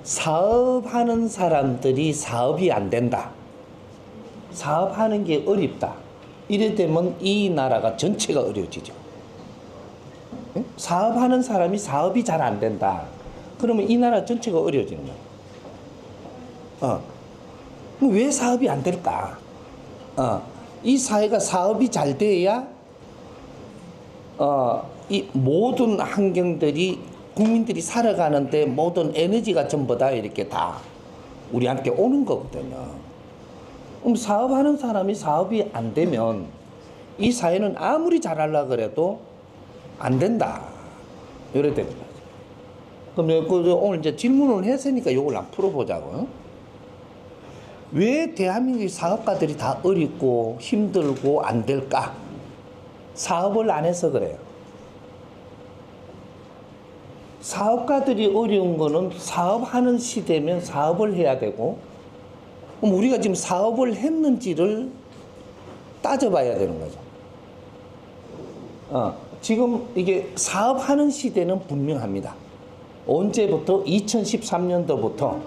사업하는 사람들이 사업이 안 된다. 사업하는 게 어렵다. 이래 되면 이 나라가 전체가 어려워지죠. 사업하는 사람이 사업이 잘 안 된다. 그러면 이 나라 전체가 어려워지는 거예요. 왜 사업이 안 될까? 이 사회가 사업이 잘 돼야 이 모든 환경들이 국민들이 살아가는데 모든 에너지가 전부 다 이렇게 다 우리한테 오는 거거든요. 그럼 사업하는 사람이 사업이 안 되면 이 사회는 아무리 잘하려고 그래도 안 된다. 이래 되는 거죠. 그럼 오늘 이제 질문을 했으니까 이걸 한번 풀어보자고요. 왜 대한민국의 사업가들이 다 어렵고 힘들고 안 될까? 사업을 안 해서 그래요. 사업가들이 어려운 거는 사업하는 시대면 사업을 해야 되고, 그럼 우리가 지금 사업을 했는지를 따져봐야 되는 거죠. 지금 이게 사업하는 시대는 분명합니다. 언제부터? 2013년도부터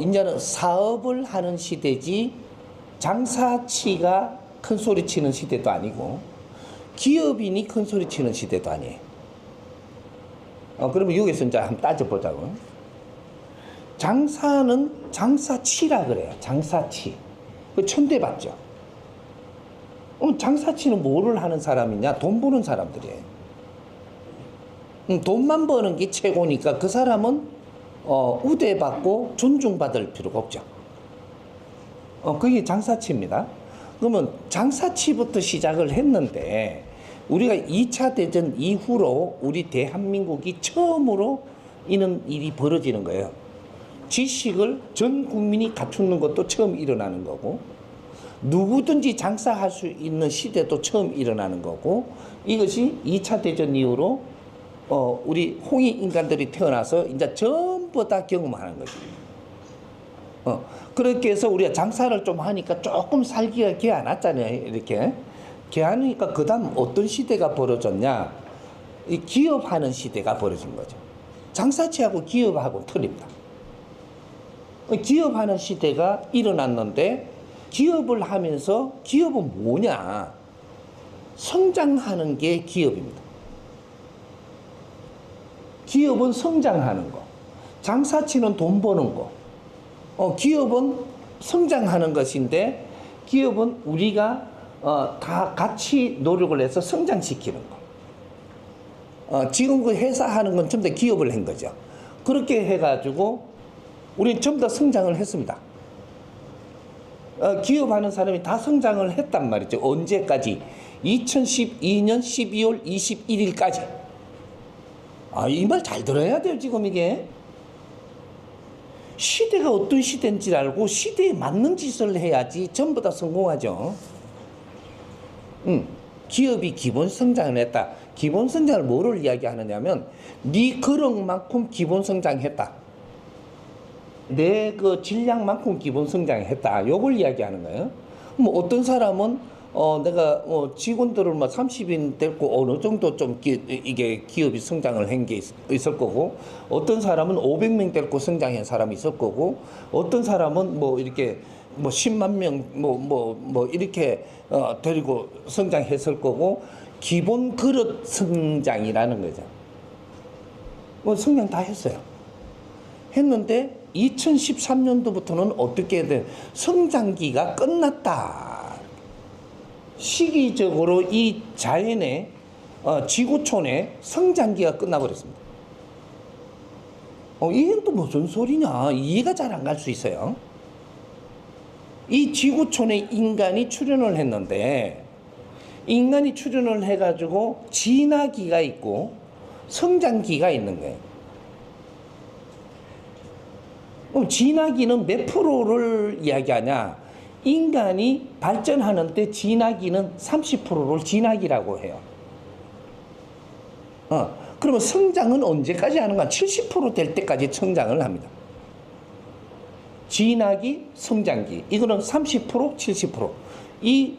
이제는 사업을 하는 시대지 장사치가 큰 소리 치는 시대도 아니고 기업인이 큰 소리 치는 시대도 아니에요. 그러면 여기서 이제 한번 따져보자고. 장사는 장사치라 그래요. 장사치. 그 천대받죠. 장사치는 뭐를 하는 사람이냐? 돈 버는 사람들이에요. 돈만 버는 게 최고니까 그 사람은 우대받고 존중받을 필요가 없죠. 그게 장사치입니다. 그러면 장사치부터 시작을 했는데 우리가 2차 대전 이후로 우리 대한민국이 처음으로 이런 일이 벌어지는 거예요. 지식을 전 국민이 갖추는 것도 처음 일어나는 거고 누구든지 장사할 수 있는 시대도 처음 일어나는 거고 이것이 2차 대전 이후로 우리 홍익 인간들이 태어나서 이제 전부 다 경험하는 거죠. 그렇게 해서 우리가 장사를 좀 하니까 조금 살기가 개안왔잖아요. 이렇게. 개안하니까 그 다음 어떤 시대가 벌어졌냐? 이 기업하는 시대가 벌어진 거죠. 장사치하고 기업하고 틀립니다. 기업하는 시대가 일어났는데 기업을 하면서 기업은 뭐냐? 성장하는 게 기업입니다. 기업은 성장하는 거. 장사치는 돈 버는 거. 기업은 성장하는 것인데 기업은 우리가 다 같이 노력을 해서 성장시키는 거. 지금 그 회사 하는 건 전부 다 기업을 한 거죠. 그렇게 해가지고 우리는 전부 다 성장을 했습니다. 기업하는 사람이 다 성장을 했단 말이죠. 언제까지? 2012년 12월 21일까지. 이 말 잘 들어야 돼요, 지금 이게. 시대가 어떤 시대인지 알고 시대에 맞는 짓을 해야지 전부 다 성공하죠. 기업이 기본 성장을 했다. 기본 성장을 뭐를 이야기하느냐면 네 그릇만큼 기본 성장했다. 내 그 질량만큼 기본 성장했다. 요걸 이야기하는 거예요. 뭐 어떤 사람은 내가 직원들을 30인 됐고 어느 정도 좀 이게 기업이 성장을 한 게 있을 거고 어떤 사람은 500명 데리고 성장한 사람이 있을 거고 어떤 사람은 뭐 이렇게 10만 명 이렇게 데리고 성장했을 거고 기본 그릇 성장이라는 거죠. 성장 다 했어요. 했는데 2013년도부터는 어떻게 돼? 성장기가 끝났다. 시기적으로 이 자연의 지구촌의 성장기가 끝나버렸습니다. 이건 또 무슨 소리냐? 이해가 잘 안 갈 수 있어요. 이 지구촌에 인간이 출현을 했는데 인간이 출현을 해가지고 진화기가 있고 성장기가 있는 거예요. 그럼 진화기는 몇 프로를 이야기하냐? 인간이 발전하는데 진화기는 30%를 진화기라고 해요. 그러면 성장은 언제까지 하는가? 70% 될 때까지 성장을 합니다. 진화기, 성장기. 이거는 30%, 70%. 이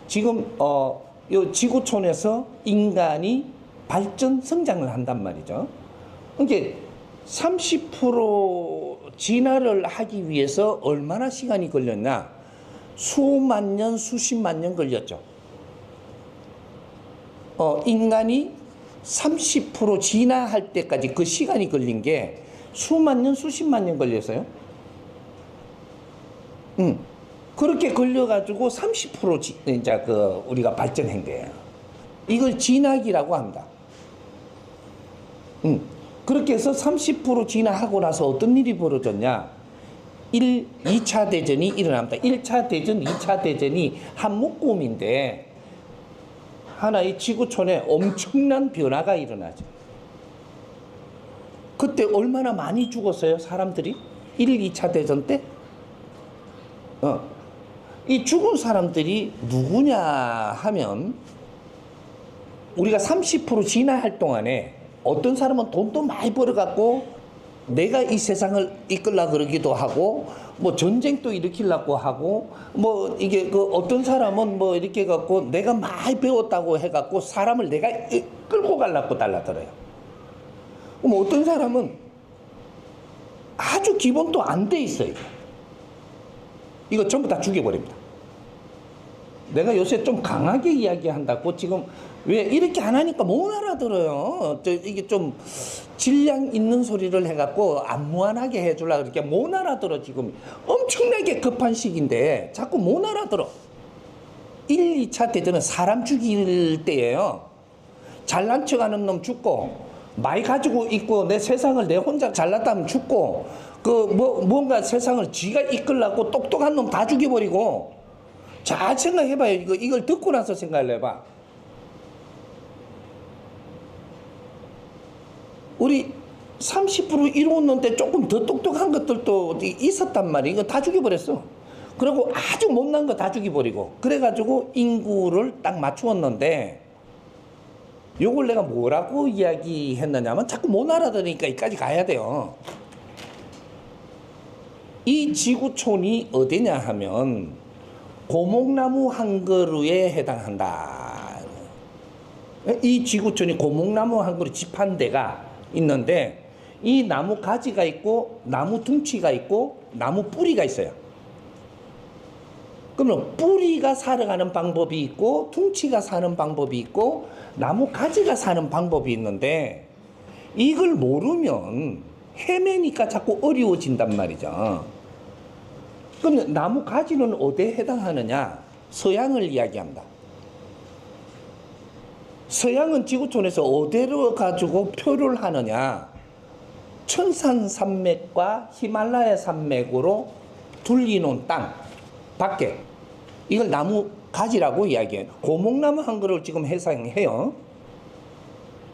지금 요 지구촌에서 인간이 발전, 성장을 한단 말이죠. 그러니까 30% 진화를 하기 위해서 얼마나 시간이 걸렸나? 수만 년, 수십만 년 걸렸죠. 인간이 30% 진화할 때까지 그 시간이 걸린 게 수만 년, 수십만 년 걸렸어요. 그렇게 걸려가지고 30% 이제 우리가 발전한 거예요. 이걸 진화기라고 합니다. 그렇게 해서 30% 진화하고 나서 어떤 일이 벌어졌냐? 2차 대전이 일어납니다. 1차 대전, 2차 대전이 한 묶음인데 하나의 지구촌에 엄청난 변화가 일어나죠. 그때 얼마나 많이 죽었어요, 사람들이? 2차 대전 때? 이 죽은 사람들이 누구냐 하면 우리가 30% 진화할 동안에 어떤 사람은 돈도 많이 벌어갖고 내가 이 세상을 이끌라 그러기도 하고 뭐 전쟁도 일으키려고 하고 뭐 이게 어떤 사람은 뭐 이렇게 갖고 내가 많이 배웠다고 해갖고 사람을 내가 끌고 가려고 달라들어요. 그럼 어떤 사람은 아주 기본도 안 돼 있어요. 이거 전부 다 죽여버립니다. 내가 요새 좀 강하게 이야기한다고 지금 왜 이렇게 안 하니까 못 알아들어요. 이게 좀 질량 있는 소리를 해갖고 안 무한하게 해주려고 그렇게 못 알아들어. 지금 엄청나게 급한 시기인데 자꾸 못 알아들어. 1, 2차 대전은 사람 죽일 때예요. 잘난 척하는 놈 죽고 많이 가지고 있고 내 세상을 내 혼자 잘났다면 죽고 뭔가 세상을 지가 이끌려고 똑똑한 놈 다 죽여버리고. 잘 생각해봐요. 이걸 듣고 나서 생각을 해봐. 우리 30% 이루었는데 조금 더 똑똑한 것들도 있었단 말이에요. 이거 다 죽여버렸어. 그리고 아주 못난 거 다 죽여버리고. 그래가지고 인구를 딱 맞추었는데 요걸 내가 뭐라고 이야기했느냐면 자꾸 못 알아들으니까 여기까지 가야 돼요. 이 지구촌이 어디냐 하면 고목나무 한 그루에 해당한다. 이 지구촌이 고목나무 한 그루 집 한 대가 있는데 이 나무 가지가 있고 나무 둥치가 있고 나무 뿌리가 있어요. 그러면 뿌리가 살아가는 방법이 있고 둥치가 사는 방법이 있고 나무 가지가 사는 방법이 있는데 이걸 모르면 헤매니까 자꾸 어려워진단 말이죠. 그러면 나무 가지는 어디에 해당하느냐? 서양을 이야기합니다. 서양은 지구촌에서 어디로 가지고 표를 하느냐? 천산산맥과 히말라야 산맥으로 둘리는 땅 밖에 이걸 나무 가지라고 이야기해요. 고목나무 한 그루를 지금 해상해요.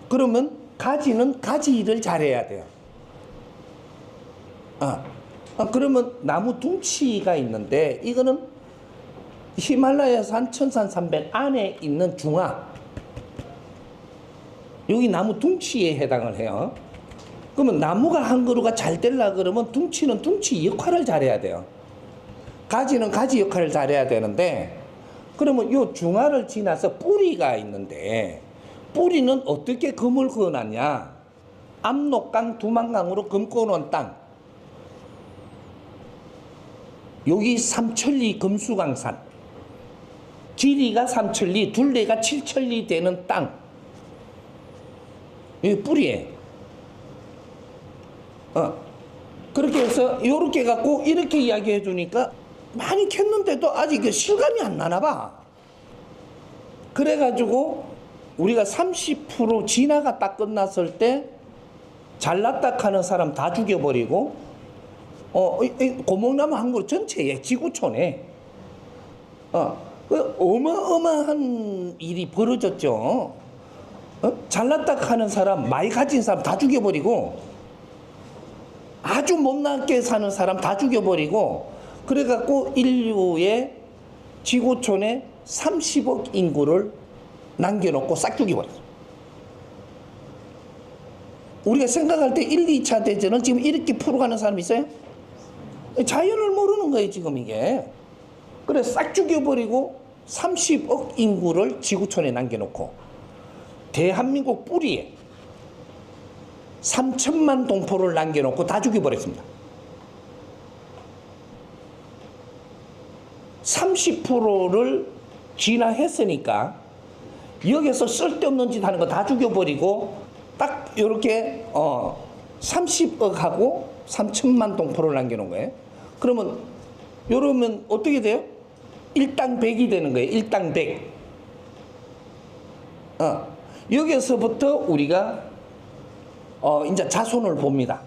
그러면 가지는 가지 일을 잘해야 돼요. 그러면 나무 둥치가 있는데 이거는 히말라야산 천산산맥 안에 있는 중화 여기 나무 둥치에 해당을 해요. 그러면 나무가 한 그루가 잘 되려 그러면 둥치는 둥치 역할을 잘해야 돼요. 가지는 가지 역할을 잘해야 되는데 그러면 요 중화를 지나서 뿌리가 있는데 뿌리는 어떻게 금을 그어놨냐? 압록강 두만강으로 금 그어놓은 땅 여기 삼천리 금수강산 길이가 3천리 둘레가 7천리 되는 땅 여기 뿌리에 그렇게 해서 이렇게 갖고 이렇게 이야기해 주니까 많이 캤는데도 아직 실감이 안 나나 봐. 그래가지고 우리가 30% 진화가 딱 끝났을 때 잘났다 하는 사람 다 죽여버리고 고목나무 한 그루 전체에 지구촌에 어마어마한 일이 벌어졌죠. 잘났다 하는 사람 많이 가진 사람 다 죽여버리고 아주 못나게 사는 사람 다 죽여버리고 그래갖고 인류의 지구촌에 30억 인구를 남겨놓고 싹 죽여버렸어요. 우리가 생각할 때 1, 2차 대전은 지금 이렇게 풀어가는 사람이 있어요? 자연을 모르는 거예요 지금 이게. 그래 싹 죽여버리고 30억 인구를 지구촌에 남겨놓고 대한민국 뿌리에 3천만 동포를 남겨놓고 다 죽여버렸습니다. 30%를 진화했으니까 여기서 쓸데없는 짓 하는 거 다 죽여버리고 딱 이렇게 30억하고 3천만 동포를 남겨놓은 거예요. 그러면 어떻게 돼요? 일당 100이 되는 거예요. 일당 100. 여기서부터 우리가 이제 자손을 봅니다.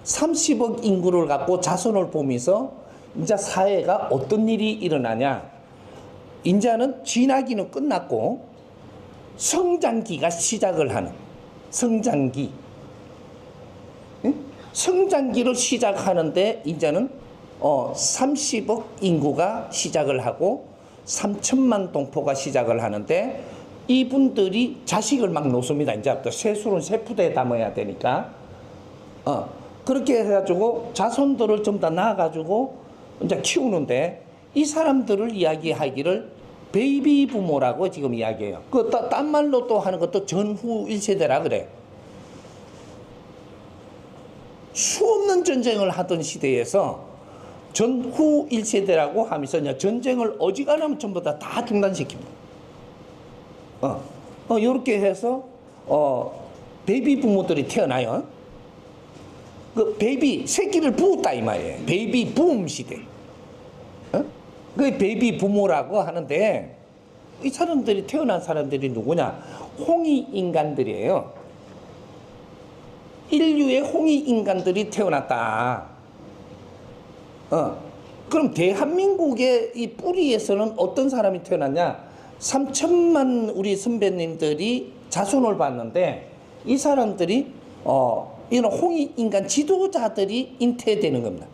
30억 인구를 갖고 자손을 보면서 이제 사회가 어떤 일이 일어나냐. 이제는 진화기는 끝났고 성장기가 시작을 하는 성장기. 응? 성장기를 시작하는데 이제는 30억 인구가 시작을 하고 3천만 동포가 시작을 하는데 이분들이 자식을 막 놓습니다. 이제부터 세술은 세푸대에 담아야 되니까. 그렇게 해가지고 자손들을 좀 더 낳아가지고 이제 키우는데 이 사람들을 이야기하기를 베이비 부모라고 지금 이야기해요. 딴 말로 또 하는 것도 전후 1세대라 그래. 수없는 전쟁을 하던 시대에서 전후 1세대라고 하면서 이제 전쟁을 어지간하면 전부 다 중단시킵니다. 요렇게 해서 베이비 부모들이 태어나요. 그 베이비 새끼를 부었다 이 말이에요. 베이비 붐 시대. 그 베이비 부모라고 하는데 이 사람들이 태어난 사람들이 누구냐? 홍이 인간들이에요. 인류의 홍이 인간들이 태어났다. 그럼 대한민국의 이 뿌리에서는 어떤 사람이 태어났냐? 3천만 우리 선배님들이 자손을 봤는데 이 사람들이 이런 홍이 인간 지도자들이 잉태되는 겁니다.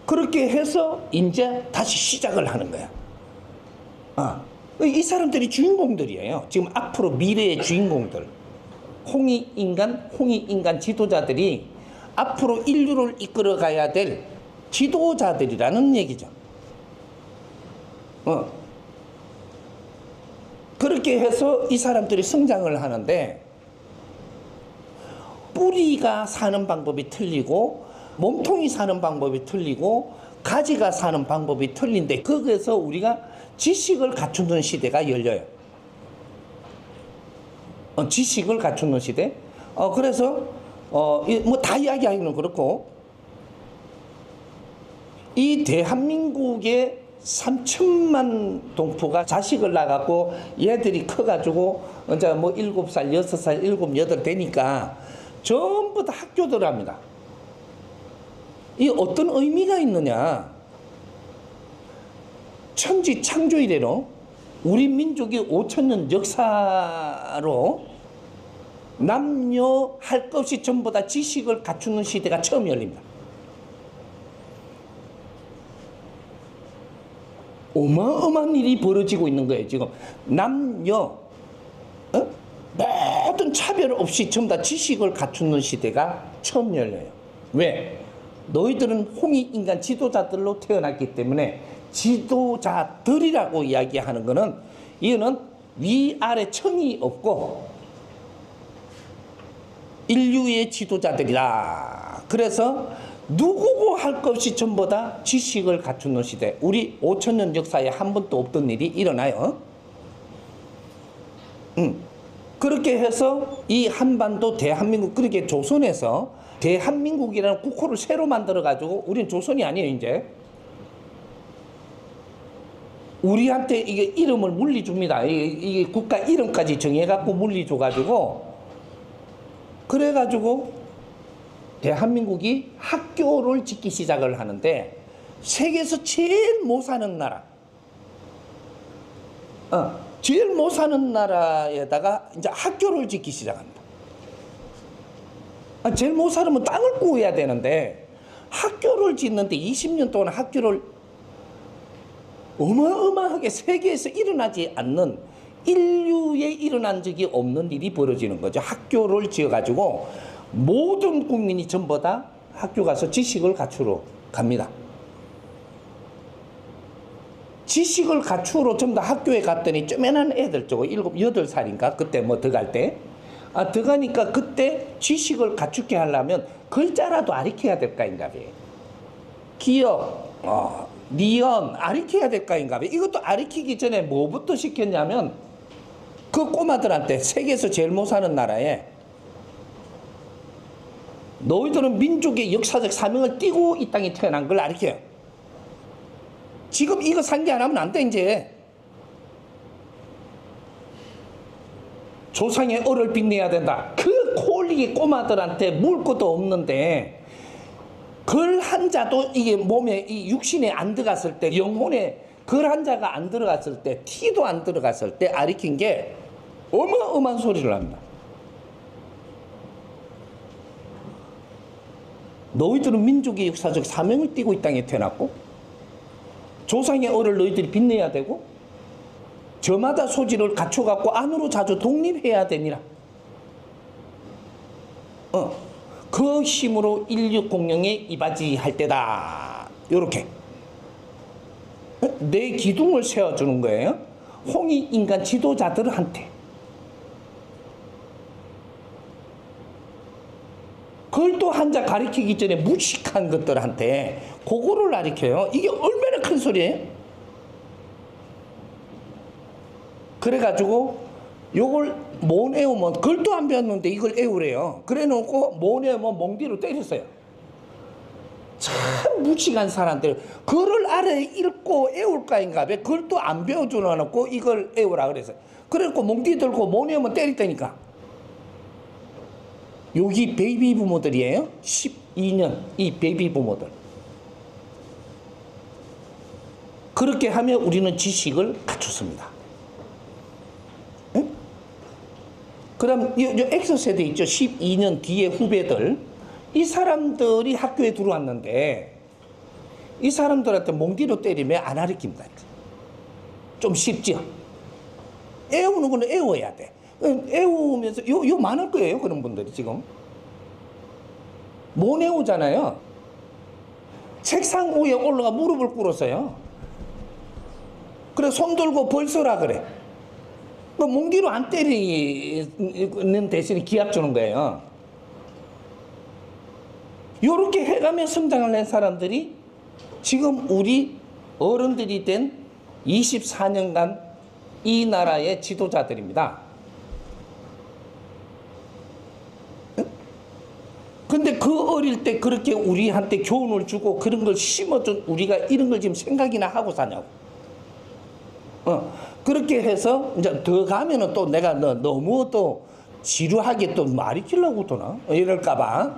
그렇게 해서 이제 다시 시작을 하는 거야. 이 사람들이 주인공들이에요. 지금 앞으로 미래의 주인공들. 홍이 인간 지도자들이 앞으로 인류를 이끌어 가야 될 지도자들이라는 얘기죠. 그렇게 해서 이 사람들이 성장을 하는데 뿌리가 사는 방법이 틀리고 몸통이 사는 방법이 틀리고 가지가 사는 방법이 틀린데 거기에서 우리가 지식을 갖추는 시대가 열려요. 지식을 갖추는 시대. 그래서 뭐 다 이야기하기는 그렇고 이 대한민국의 3천만 동포가 자식을 낳아갖고 얘들이 커가지고 이제 뭐 7살, 6살, 7, 8 되니까 전부 다 학교 들어갑니다. 이 어떤 의미가 있느냐? 천지 창조 이래로 우리 민족이 5천년 역사로 남녀 할 것 없이 전부 다 지식을 갖추는 시대가 처음 열립니다. 어마어마한 일이 벌어지고 있는 거예요. 지금 남녀 모든 차별 없이 전부 다 지식을 갖추는 시대가 처음 열려요. 왜? 너희들은 홍이 인간 지도자들로 태어났기 때문에 지도자들이라고 이야기하는 것은 이거는 위아래 청이 없고 인류의 지도자들이다. 그래서 누구고 할 것 없이 전부 다 지식을 갖추는 시대. 우리 5천년 역사에 한 번도 없던 일이 일어나요. 그렇게 해서 이 한반도 대한민국 그렇게 조선에서 대한민국이라는 국호를 새로 만들어 가지고 우리는 조선이 아니에요. 이제 우리한테 이게 이름을 물리 줍니다. 이게 국가 이름까지 정해 갖고 물리 줘 가지고 그래 가지고 대한민국이 학교를 짓기 시작을 하는데 세계에서 제일 못 사는 나라, 제일 못 사는 나라에다가 이제 학교를 짓기 시작합니다. 제일 못 살면 땅을 구해야 되는데 학교를 짓는데 20년 동안 학교를 어마어마하게 세계에서 일어나지 않는 인류에 일어난 적이 없는 일이 벌어지는 거죠. 학교를 지어가지고 모든 국민이 전부 다 학교 가서 지식을 갖추러 갑니다. 지식을 갖추러 전부 다 학교에 갔더니 쪼매난 애들 저거 7, 8살인가? 그때 뭐 들어갈 때. 들어가니까 그때 지식을 갖추게 하려면 글자라도 가르쳐야 될 거인가 봐. 기억, 니은 가르쳐야 될 거인가 봐. 이것도 가르치기 전에 뭐부터 시켰냐면 그 꼬마들한테 세계에서 제일 못 사는 나라에 너희들은 민족의 역사적 사명을 띠고 이 땅에 태어난 걸 가르쳐요. 지금 이거 상기 안 하면 안 돼, 이제. 조상의 얼을 빛내야 된다. 그 콜리기 꼬마들한테 물 것도 없는데, 글 한자도 이게 몸에, 이 육신에 안 들어갔을 때, 영혼에 글 한자가 안 들어갔을 때, 티도 안 들어갔을 때, 가르친 게 어마어마한 소리를 합니다. 너희들은 민족의 역사적 사명을 띠고 이 땅에 태어났고, 조상의 얼을 너희들이 빛내야 되고 저마다 소질을 갖춰갖고 안으로 자주 독립해야 되니라. 그 힘으로 인류 공영에 이바지할 때다. 요렇게 내 기둥을 세워주는 거예요. 홍익인간 지도자들한테. 그걸 또 한자 가르치기 전에 무식한 것들한테 그거를 가르쳐요. 이게 얼마나 큰 소리예요? 그래가지고 요걸 못 애우면 글도 안 배웠는데 이걸 애우래요. 그래 놓고 못 애우면 몽디로 때렸어요. 참 무식한 사람들. 글을 알아 읽고 애울까인가 봐. 글도 안 배워주려 놓고 이걸 애우라 그랬어요. 그래갖고 몽디 들고 못 애우면 때렸다니까. 여기 베이비 부모들이에요. 12년 이 베이비 부모들. 그렇게 하면 우리는 지식을 갖췄습니다. 응? 그럼 요 X세대 있죠. 12년 뒤에 후배들. 이 사람들이 학교에 들어왔는데 이 사람들한테 몽디로 때리면 안 가르칩니다. 좀 쉽죠. 애우는 건 애워야 돼. 애우면서 요 많을 거예요. 그런 분들이 지금 못 애우잖아요. 책상 위에 올라가 무릎을 꿇었어요. 그래 손 들고 벌써라 그래. 뭐 몽디로 안 때리는 대신에 기합 주는 거예요. 요렇게 해가며 성장을 낸 사람들이 지금 우리 어른들이 된 24년간 이 나라의 지도자들입니다. 근데 그 어릴 때 그렇게 우리한테 교훈을 주고 그런 걸 심어준 우리가 이런 걸 지금 생각이나 하고 사냐고. 그렇게 해서 이제 더 가면은 또 내가 너무 또 지루하게 또 말이 길라고 도나? 이럴까봐.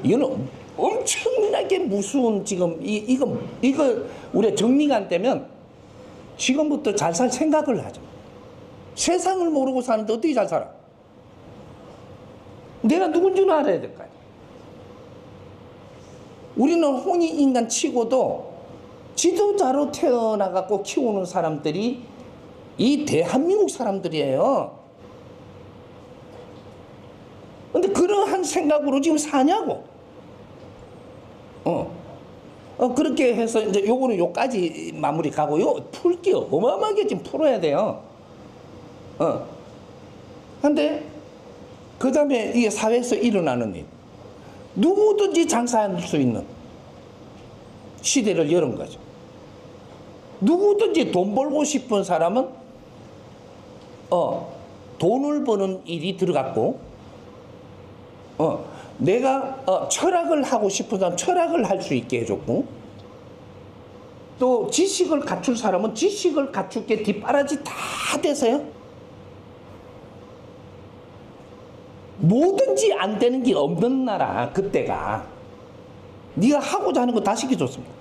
이거는 엄청나게 무서운 지금 이거 우리가 정리가 안 되면 지금부터 잘 살 생각을 하죠. 세상을 모르고 사는데 어떻게 잘 살아? 내가 누군지는 알아야 될 거 아니야. 우리는 홍익인간 치고도 지도자로 태어나갖고 키우는 사람들이 이 대한민국 사람들이에요. 근데 그러한 생각으로 지금 사냐고. 그렇게 해서 이제 요거는 요까지 마무리 가고요. 풀게 어마어마하게 지금 풀어야 돼요. 근데 그 다음에 이게 사회에서 일어나는 일. 누구든지 장사할 수 있는 시대를 열은 거죠. 누구든지 돈 벌고 싶은 사람은 돈을 버는 일이 들어갔고 내가 철학을 하고 싶은 사람 철학을 할 수 있게 해줬고 또 지식을 갖출 사람은 지식을 갖출 게 뒷바라지 다 돼서요. 뭐든지 안 되는 게 없는 나라 그때가 네가 하고자 하는 거 다 시켜줬습니다.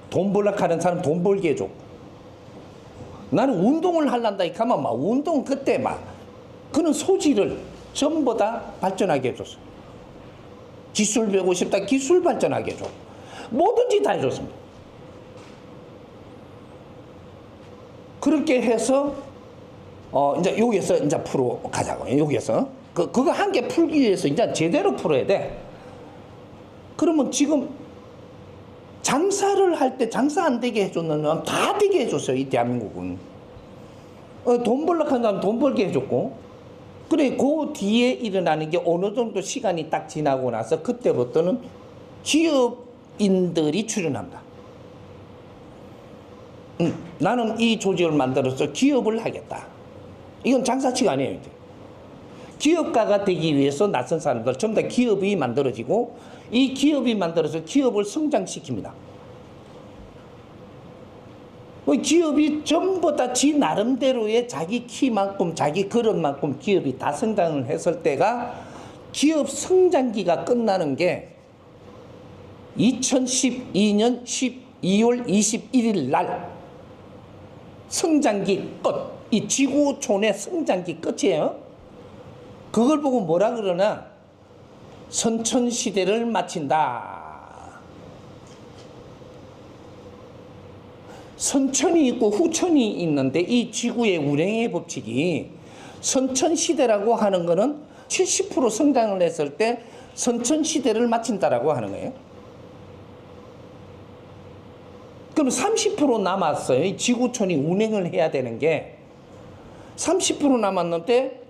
돈 벌려고 하는 사람 돈 벌게 해줘. 나는 운동을 하려다 이카만 막 운동 그때 막 그런 소질을 전부 다 발전하게 해줬어. 기술 배우고 싶다 기술 발전하게 해줘. 뭐든지 다 해줬습니다. 그렇게 해서 이제 여기서 이제 풀어 가자고. 여기서 그거 한 개 풀기 위해서 이제 제대로 풀어야 돼. 그러면 지금 장사를 할 때 장사 안 되게 해줬는 다 되게 해줬어요. 이 대한민국은. 돈 벌려고 하는 사람 돈 벌게 해줬고, 그래 그 뒤에 일어나는 게 어느 정도 시간이 딱 지나고 나서 그때부터는 기업인들이 출연합니다. 나는 이 조직을 만들어서 기업을 하겠다. 이건 장사치가 아니에요. 이제. 기업가가 되기 위해서 낯선 사람들 전부 다 기업이 만들어지고, 이 기업이 만들어서 기업을 성장시킵니다. 기업이 전부 다 지 나름대로의 자기 키만큼 자기 그릇만큼 기업이 다 성장을 했을 때가 기업 성장기가 끝나는 게 2012년 12월 21일 날 성장기 끝. 이 지구촌의 성장기 끝이에요. 그걸 보고 뭐라 그러나? 선천시대를 마친다. 선천이 있고 후천이 있는데 이 지구의 운행의 법칙이 선천시대라고 하는 거는 70% 성장을 했을 때 선천시대를 마친다라고 하는 거예요. 그럼 30% 남았어요. 이 지구촌이 운행을 해야 되는 게 30% 남았는데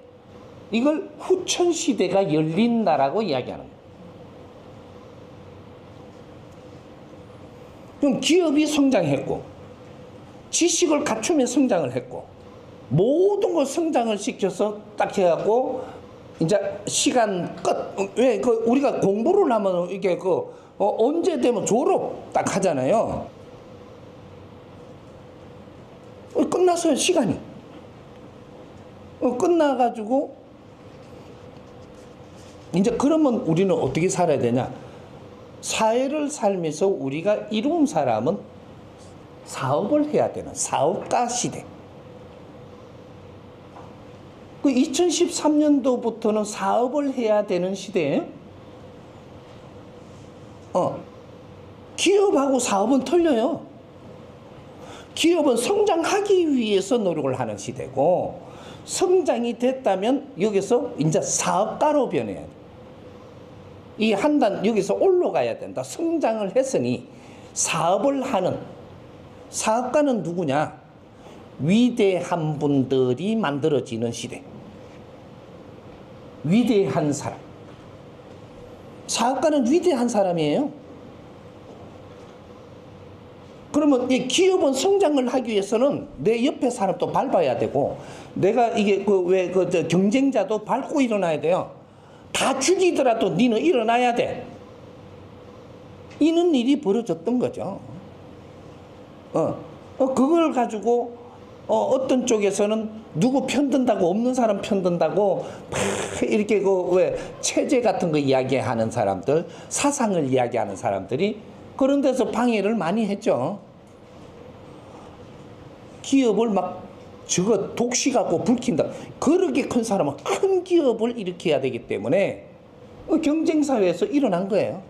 이걸 후천시대가 열린다라고 이야기하는 거예요. 그럼 기업이 성장했고 지식을 갖추면 성장을 했고 모든 걸 성장을 시켜서 딱 해갖고 이제 시간 끝. 왜 우리가 공부를 하면 이게 언제 되면 졸업 딱 하잖아요. 끝났어요. 시간이 끝나가지고 이제 그러면 우리는 어떻게 살아야 되냐? 사회를 살면서 우리가 이룬 사람은 사업을 해야 되는 사업가 시대. 2013년도부터는 사업을 해야 되는 시대예요. 기업하고 사업은 틀려요. 기업은 성장하기 위해서 노력을 하는 시대고, 성장이 됐다면 여기서 이제 사업가로 변해야 돼. 이 한 단 여기서 올라가야 된다. 성장을 했으니 사업을 하는 사업가는 누구냐? 위대한 분들이 만들어지는 시대. 위대한 사람. 사업가는 위대한 사람이에요. 그러면 이 기업은 성장을 하기 위해서는 내 옆에 사람도 밟아야 되고, 내가 이게 경쟁자도 밟고 일어나야 돼요. 다 죽이더라도 니는 일어나야 돼. 이런 일이 벌어졌던 거죠. 그걸 가지고 어떤 쪽에서는 누구 편든다고, 없는 사람 편든다고 막 이렇게 체제 같은 거 이야기하는 사람들, 사상을 이야기하는 사람들이 그런 데서 방해를 많이 했죠. 기업을 막 저거 독시 갖고 불킨다. 그렇게 큰 사람은 큰 기업을 일으켜야 되기 때문에 경쟁사회에서 일어난 거예요.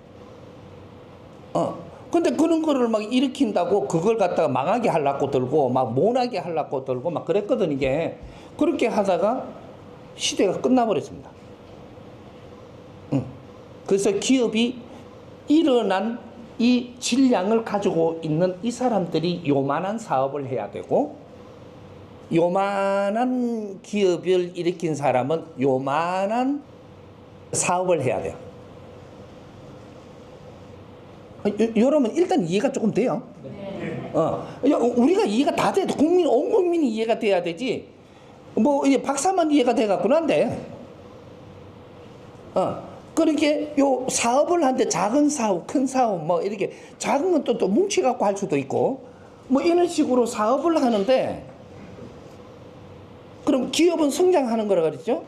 근데 그런 거를 막 일으킨다고 그걸 갖다가 망하게 하려고 들고 막 못하게 하려고 들고 막 그랬거든. 이게 그렇게 하다가 시대가 끝나버렸습니다. 그래서 기업이 일어난 이 질량을 가지고 있는 이 사람들이 요만한 사업을 해야 되고, 요만한 기업을 일으킨 사람은 요만한 사업을 해야 돼요. 여러분 일단 이해가 조금 돼요. 네. 우리가 이해가 다 돼. 온 국민이 이해가 돼야 되지. 이제 박사만 이해가 돼갖고는 안 돼. 그렇게 요 사업을 하는데 작은 사업, 큰 사업 이렇게 작은 건 또 뭉치갖고 할 수도 있고 이런 식으로 사업을 하는데, 그럼 기업은 성장하는 거라 그랬죠?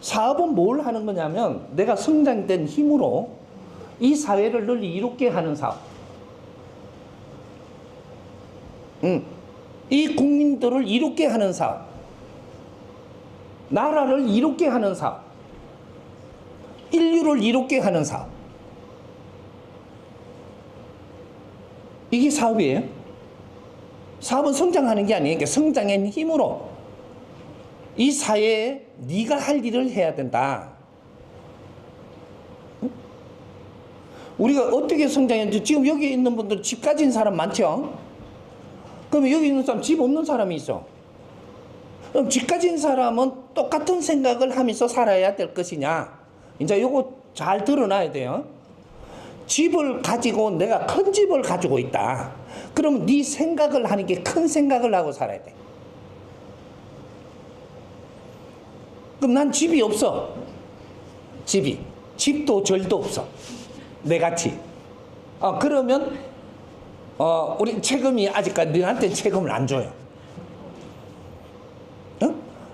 사업은 뭘 하는 거냐면 내가 성장된 힘으로 이 사회를 널리 이롭게 하는 사업. 이 국민들을 이롭게 하는 사업. 나라를 이롭게 하는 사업. 인류를 이롭게 하는 사업. 이게 사업이에요. 사업은 성장하는 게 아니에요. 그러니까 성장의 힘으로 이 사회에 네가 할 일을 해야 된다. 우리가 어떻게 성장했는지 지금 여기 있는 분들 집 가진 사람 많죠? 그러면 여기 있는 사람 집 없는 사람이 있어. 그럼 집 가진 사람은 똑같은 생각을 하면서 살아야 될 것이냐? 이제 요거 잘 드러나야 돼요. 집을 가지고 내가 큰 집을 가지고 있다. 그러면 네 생각을 하는 게 큰 생각을 하고 살아야 돼. 그럼 난 집이 없어. 집도 절도 없어. 내같이. 그러면 우리 세금이 아직까지 너한테 세금을 안 줘요.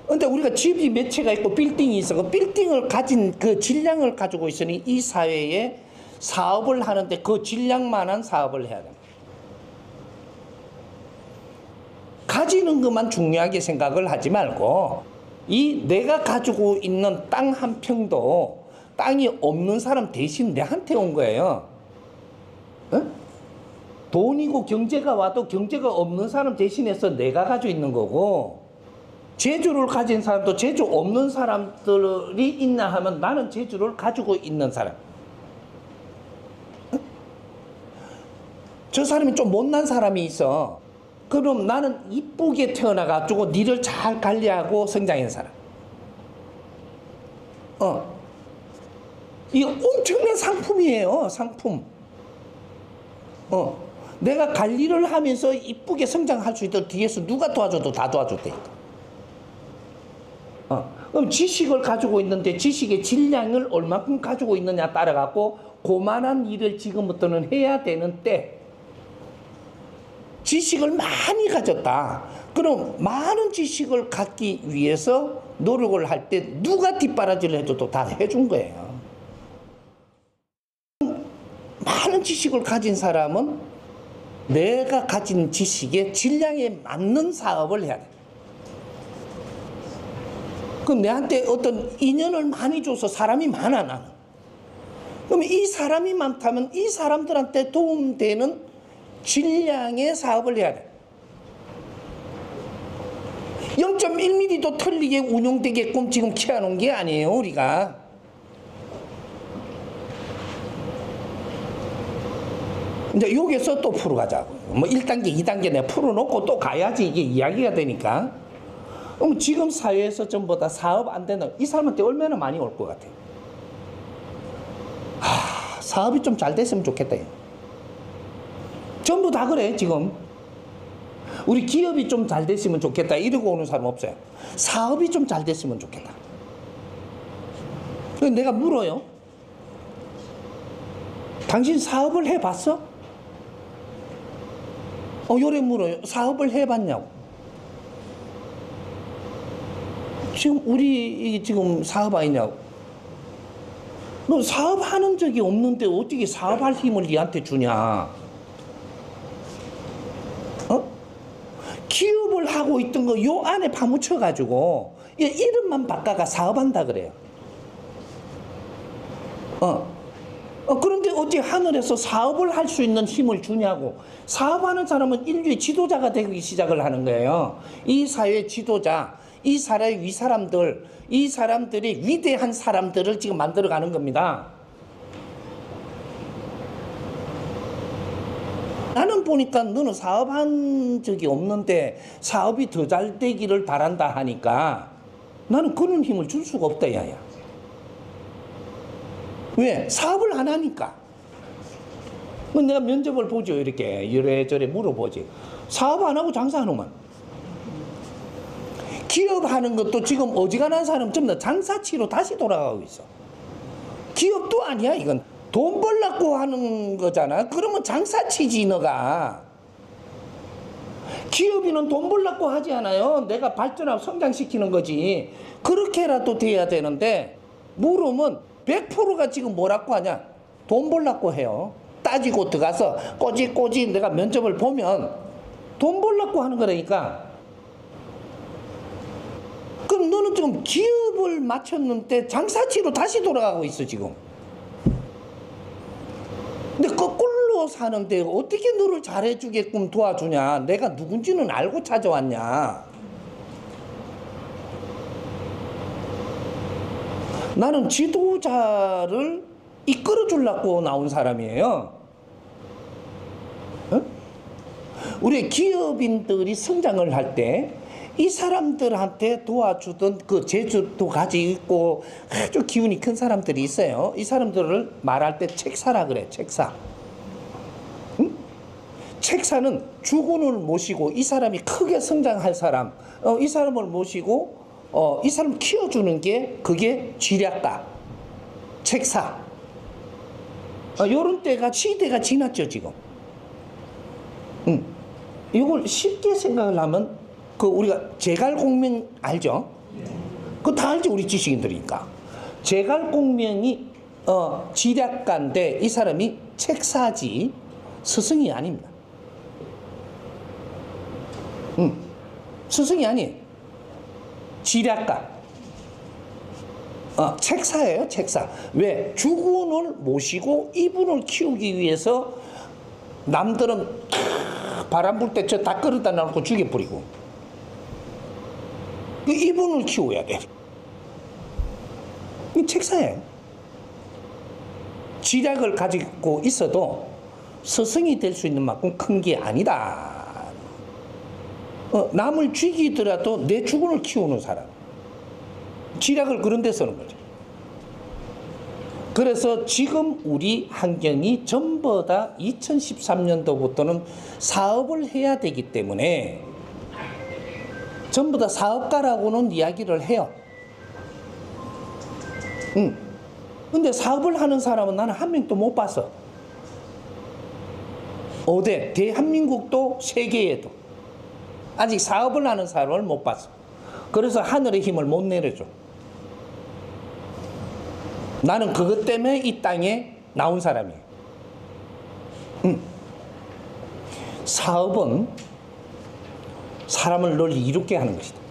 근데 우리가 집이 몇 채가 있고 빌딩이 있어. 그 빌딩을 가진 그 질량을 가지고 있으니 이 사회에 사업을 하는데 그 질량만한 사업을 해야 됩니다. 가지는 것만 중요하게 생각을 하지 말고 이 내가 가지고 있는 땅 한 평도 땅이 없는 사람 대신 내한테 온 거예요. 돈이고 경제가 와도 경제가 없는 사람 대신해서 내가 가지고 있는 거고, 재주를 가진 사람도 재주 없는 사람들이 있나 하면 나는 재주를 가지고 있는 사람. 저 사람이 좀 못난 사람이 있어. 그럼 나는 이쁘게 태어나가지고 니를 잘 관리하고 성장한 사람. 이거 엄청난 상품이에요. 상품. 내가 관리를 하면서 이쁘게 성장할 수 있도록 뒤에서 누가 도와줘도 다 도와줬대. 그럼 지식을 가지고 있는데 지식의 질량을 얼마큼 가지고 있느냐 따라 갖고 그만한 일을 지금부터는 해야 되는데, 지식을 많이 가졌다. 그럼 많은 지식을 갖기 위해서 노력을 할 때 누가 뒷바라지를 해줘도 다 해준 거예요. 많은 지식을 가진 사람은 내가 가진 지식의 질량에 맞는 사업을 해야 돼. 그럼 내한테 어떤 인연을 많이 줘서 사람이 많아, 나는. 그러면 이 사람이 많다면 이 사람들한테 도움되는 질량의 사업을 해야 돼. 0.1mm도 틀리게 운용되게끔 지금 키워놓은 게 아니에요, 우리가. 이제 여기서 또 풀어가자고. 뭐 1단계, 2단계 내가 풀어놓고 또 가야지 이게 이야기가 되니까. 그럼 지금 사회에서 전부 다 사업 안 되는 이 사람한테 얼마나 많이 올 것 같아요. 사업이 좀 잘 됐으면 좋겠다. 전부 다 그래, 지금. 우리 기업이 좀 잘 됐으면 좋겠다 이러고 오는 사람 없어요. 사업이 좀 잘 됐으면 좋겠다. 그래서 내가 물어요. 당신 사업을 해봤어? 요래 물어요. 사업을 해봤냐고. 지금 우리 지금 사업 아니냐고. 너 사업하는 적이 없는데 어떻게 사업할 힘을 니한테 주냐. 기업을 하고 있던 거 요 안에 파묻혀가지고 이름만 바꿔가 사업한다 그래요. 그런데 어찌 하늘에서 사업을 할 수 있는 힘을 주냐고. 사업하는 사람은 인류의 지도자가 되기 시작을 하는 거예요. 이 사회의 지도자, 이 사회의 위사람들, 이 사람들이 위대한 사람들을 지금 만들어가는 겁니다. 나는 보니까 너는 사업한 적이 없는데 사업이 더 잘 되기를 바란다 하니까 나는 그런 힘을 줄 수가 없다, 야야. 왜? 사업을 안 하니까. 내가 면접을 보죠. 이렇게 이래저래 물어보지. 사업 안 하고 장사하는만. 기업하는 것도 지금 어지간한 사람 전부 다 장사치로 다시 돌아가고 있어. 기업도 아니야, 이건. 돈 벌려고 하는 거잖아. 그러면 장사치지, 너가. 기업인은 돈 벌려고 하지 않아요. 내가 발전하고 성장시키는 거지. 그렇게라도 돼야 되는데, 물으면 100%가 지금 뭐라고 하냐? 돈 벌려고 해요. 따지고 들어가서 꼬지꼬지 내가 면접을 보면 돈 벌려고 하는 거라니까. 그럼 너는 지금 기업을 마쳤는데 장사치로 다시 돌아가고 있어, 지금. 근데 거꾸로 사는데 어떻게 너를 잘해주게끔 도와주냐. 내가 누군지는 알고 찾아왔냐. 나는 지도자를 이끌어 주려고 나온 사람이에요. 어? 우리 기업인들이 성장을 할 때 이 사람들한테 도와주던 그 재주도 가지고 있고 아주 기운이 큰 사람들이 있어요. 이 사람들을 말할 때 책사라 그래. 책사. 응? 책사는 주군을 모시고 이 사람이 크게 성장할 사람, 이 사람을 모시고 이 사람을 키워주는 게 그게 지략가, 책사. 요런 때가 시대가 지났죠 지금. 이걸 쉽게 생각을 하면 그 우리가 제갈공명 알죠? 그거 다 알죠 우리 지식인들이니까. 제갈공명이 지략가인데 이 사람이 책사지 스승이 아닙니다. 스승이 아니에요. 지략가. 책사예요, 책사. 왜? 주군을 모시고 이분을 키우기 위해서 남들은 바람 불 때 저 다 끌어다 놓고 죽여버리고 이분을 키워야 돼. 이 책사예요. 지략을 가지고 있어도 스승이 될 수 있는 만큼 큰 게 아니다. 남을 죽이더라도 내 주군을 키우는 사람. 지략을 그런 데 쓰는 거죠. 그래서 지금 우리 환경이 전부 다 2013년도부터는 사업을 해야 되기 때문에 전부 다 사업가라고는 이야기를 해요. 근데 사업을 하는 사람은 나는 한 명도 못 봤어. 어디? 대한민국도 세계에도 아직 사업을 하는 사람을 못 봤어. 그래서 하늘의 힘을 못 내려줘. 나는 그것 때문에 이 땅에 나온 사람이에요. 사업은 사람을 널리 이롭게 하는 것이다.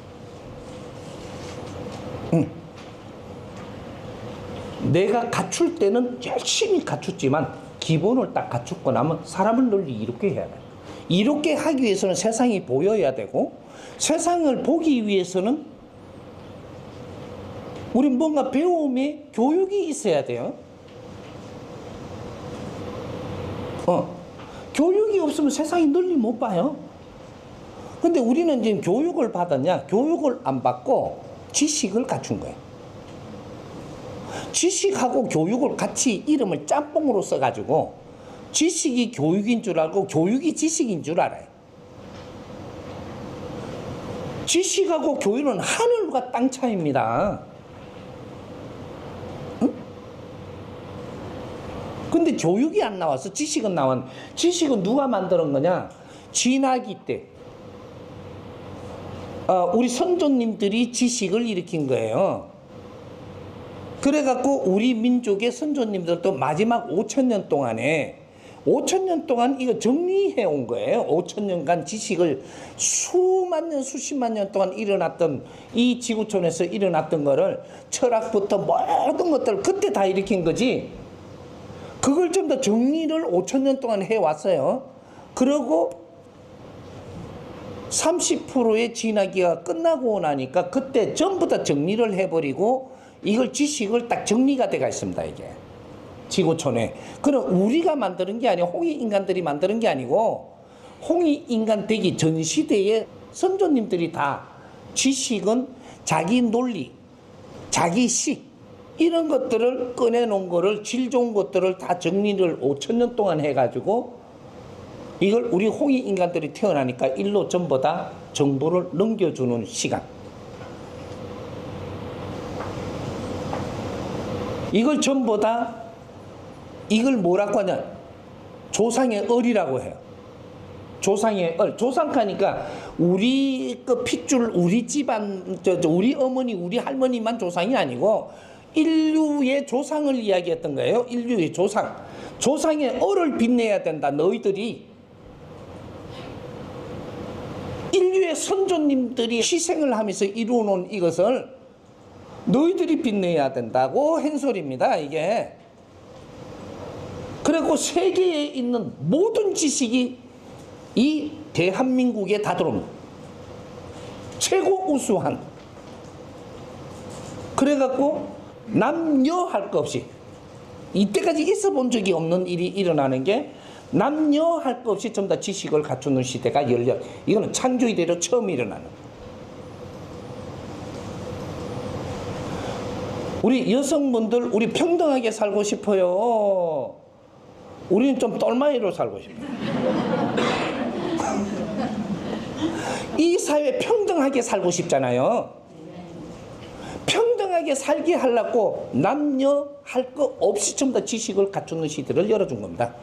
내가 갖출 때는 열심히 갖췄지만 기본을 딱 갖추고 나면 사람을 널리 이롭게 해야 돼. 이롭게 하기 위해서는 세상이 보여야 되고 세상을 보기 위해서는 우린 뭔가 배움에 교육이 있어야 돼요. 교육이 없으면 세상이 널리 못 봐요. 근데 우리는 지금 교육을 받았냐? 교육을 안 받고 지식을 갖춘 거예요. 지식하고 교육을 같이 이름을 짬뽕으로 써가지고 지식이 교육인 줄 알고 교육이 지식인 줄 알아요. 지식하고 교육은 하늘과 땅 차이입니다. 근데 교육이 안 나와서 지식은 나왔. 지식은 누가 만드는 거냐? 진화기 때 우리 선조님들이 지식을 일으킨 거예요. 그래갖고 우리 민족의 선조님들도 마지막 5,000년 동안에 5,000년 동안 이거 정리해 온 거예요. 5,000년간 지식을 수만 년, 수십만 년 동안 일어났던 이 지구촌에서 일어났던 거를 철학부터 모든 것들을 그때 다 일으킨 거지. 그걸 좀 더 정리를 5,000년 동안 해왔어요. 그러고 30%의 진화기가 끝나고 나니까 그때 전부 다 정리를 해버리고 이걸 지식을 딱 정리가 돼가 있습니다. 이게 지구촌에. 그럼 우리가 만드는 게 아니고 홍익인간들이 만드는 게 아니고 홍익인간 되기 전 시대의 선조님들이 다 지식은 자기 논리, 자기 식 이런 것들을 꺼내놓은 거를 질 좋은 것들을 다 정리를 5,000년 동안 해가지고 이걸 우리 홍익인간들이 태어나니까 일로 전부 다 정보를 넘겨주는 시간. 이걸 전부 다 이걸 뭐라고 하냐? 조상의 을이라고 해요. 조상의 을. 조상하니까 우리 그 핏줄, 우리 집안, 우리 어머니, 우리 할머니만 조상이 아니고 인류의 조상을 이야기했던 거예요. 인류의 조상. 조상의 을을 빛내야 된다. 너희들이 인류의 선조님들이 희생을 하면서 이루어놓은 이것을 너희들이 빛내야 된다고 한 소리입니다. 이게. 그리고 세계에 있는 모든 지식이 이 대한민국에 다 들어옵니다. 최고 우수한. 그래갖고 남녀 할 것 없이 이때까지 있어 본 적이 없는 일이 일어나는 게 남녀 할 것 없이 전부 다 지식을 갖추는 시대가 이거는 창조 이래로 처음 일어나는. 우리 여성분들 우리 평등하게 살고 싶어요. 우리는 좀 똘마이로 살고 싶어요. 이 사회 평등하게 살고 싶잖아요. 평등하게 살게 하려고 남녀 할 것 없이 전부 다 지식을 갖추는 시대를 열어준 겁니다.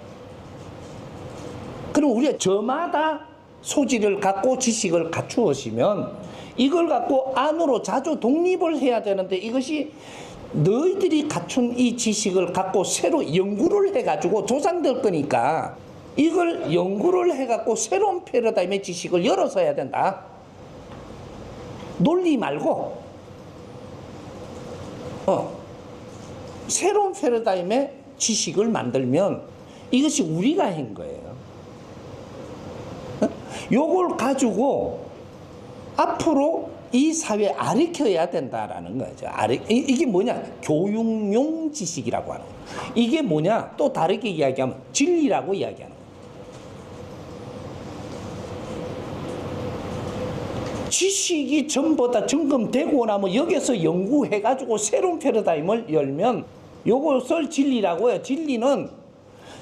그럼 우리가 저마다 소질을 갖고 지식을 갖추었으면 이걸 갖고 안으로 자주 독립을 해야 되는데 이것이 너희들이 갖춘 이 지식을 갖고 새로 연구를 해가지고 조상들 거니까 이걸 연구를 해갖고 새로운 패러다임의 지식을 열어서 해야 된다. 논리 말고 새로운 패러다임의 지식을 만들면 이것이 우리가 한 거예요. 요걸 가지고 앞으로 이 사회에 가르쳐야 된다라는 거죠. 이게 뭐냐? 교육용 지식이라고 하는 거예요. 이게 뭐냐? 또 다르게 이야기하면 진리라고 이야기하는 거예요. 지식이 전부 다 점검되고 나면 여기서 연구해가지고 새로운 패러다임을 열면 요것을 진리라고 해요. 진리는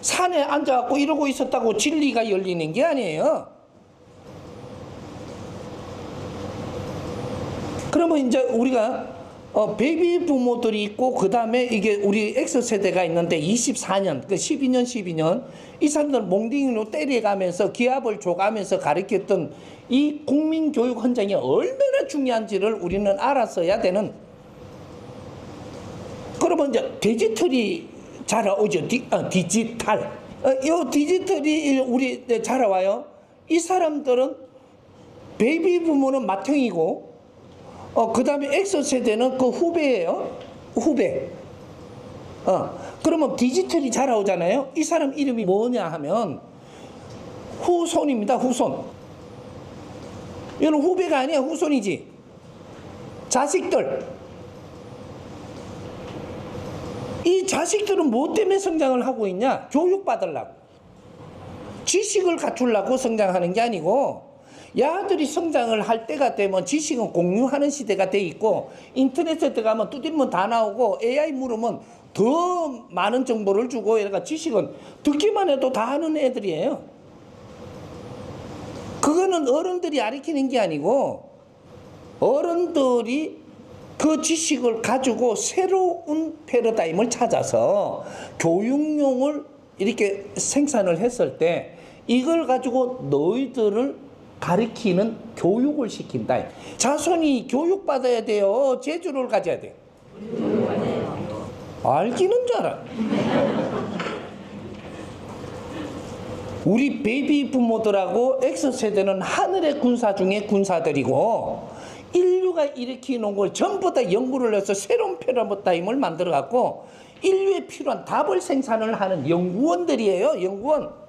산에 앉아갖고 이러고 있었다고 진리가 열리는 게 아니에요. 그러면 이제 우리가 베이비 부모들이 있고 그 다음에 이게 우리 X세대가 있는데 24년, 12년 이 사람들 몽딩으로 때려가면서 기합을 줘가면서 가르쳤던 이 국민교육 현장이 얼마나 중요한지를 우리는 알았어야 되는. 그러면 이제 디지털이 자라오죠. 디지털. 이 디지털이 우리 자라와요. 이 사람들은 베이비 부모는 맏형이고 그 다음에 X세대는 그 후배예요. 후배. 그러면 디지털이 자라오잖아요. 이 사람 이름이 뭐냐 하면 후손입니다. 후손. 이거는 후배가 아니야. 후손이지. 자식들. 이 자식들은 뭐 때문에 성장을 하고 있냐? 교육받으려고. 지식을 갖추려고 성장하는 게 아니고 야들이 성장을 할 때가 되면 지식은 공유하는 시대가 돼 있고 인터넷에 들어가면 두드리면 다 나오고 AI 물으면 더 많은 정보를 주고 얘가 지식은 듣기만 해도 다 하는 애들이에요. 그거는 어른들이 가르치는 게 아니고 어른들이 그 지식을 가지고 새로운 패러다임을 찾아서 교육용을 이렇게 생산을 했을 때 이걸 가지고 너희들을 가르치는 교육을 시킨다. 자손이 교육받아야 돼요. 재주를 가져야 돼요. 알기는 줄 알아. 우리 베이비 부모들하고 X세대는 하늘의 군사 중에 군사들이고 인류가 일으키는 걸 전부 다 연구를 해서 새로운 패러다임을 만들어 갖고 인류에 필요한 답을 생산을 하는 연구원들이에요. 연구원.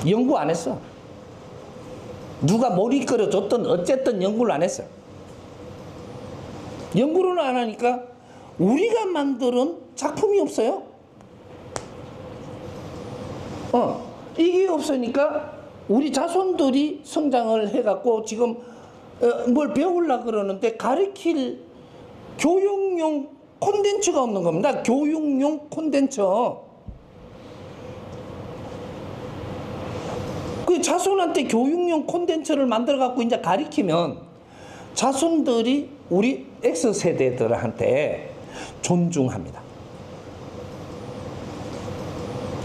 연구 안 했어. 누가 머리 끌어줬든 어쨌든 연구를 안 했어. 연구를 안 하니까 우리가 만드는 작품이 없어요. 이게 없으니까 우리 자손들이 성장을 해갖고 지금 뭘 배우려고 그러는데 가르칠 교육용 콘텐츠가 없는 겁니다. 교육용 콘텐츠. 그 자손한테 교육용 콘텐츠를 만들어 갖고 이제 가리키면 자손들이 우리 X세대들한테 존중합니다.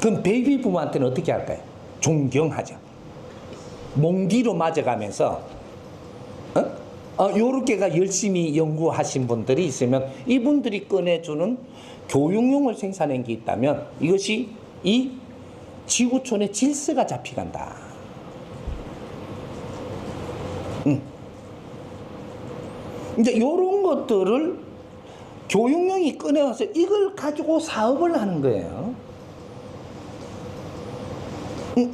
그럼 베이비 부모한테는 어떻게 할까요? 존경하죠. 몽디로 맞아가면서 요렇게가 열심히 연구하신 분들이 있으면 이분들이 꺼내주는 교육용을 생산한 게 있다면 이것이 이 지구촌의 질서가 잡혀간다. 이제 요런 것들을 교육용이 꺼내와서 이걸 가지고 사업을 하는 거예요.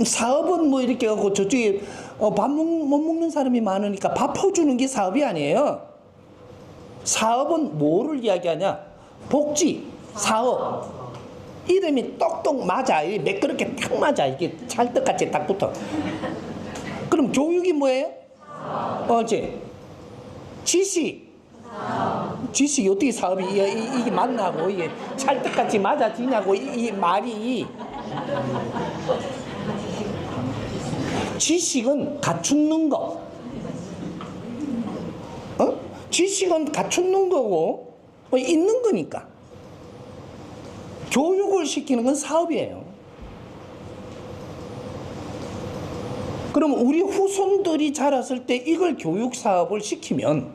사업은 뭐 이렇게 하고 저쪽에 밥 못 먹는 사람이 많으니까 밥 퍼주는 게 사업이 아니에요. 사업은 뭐를 이야기하냐? 복지, 사업. 이름이 똑똑 맞아. 매끄럽게 딱 맞아. 이게 찰떡같이 딱 붙어. 그럼 교육이 뭐예요? 어제 지식. 지식이 어떻게 사업이 이게 맞나고, 이게 찰떡같이 맞아지냐고, 이 말이. 지식은 갖추는 거. 지식은 갖추는 거고 있는 거니까. 교육을 시키는 건 사업이에요. 그럼 우리 후손들이 자랐을 때 이걸 교육 사업을 시키면,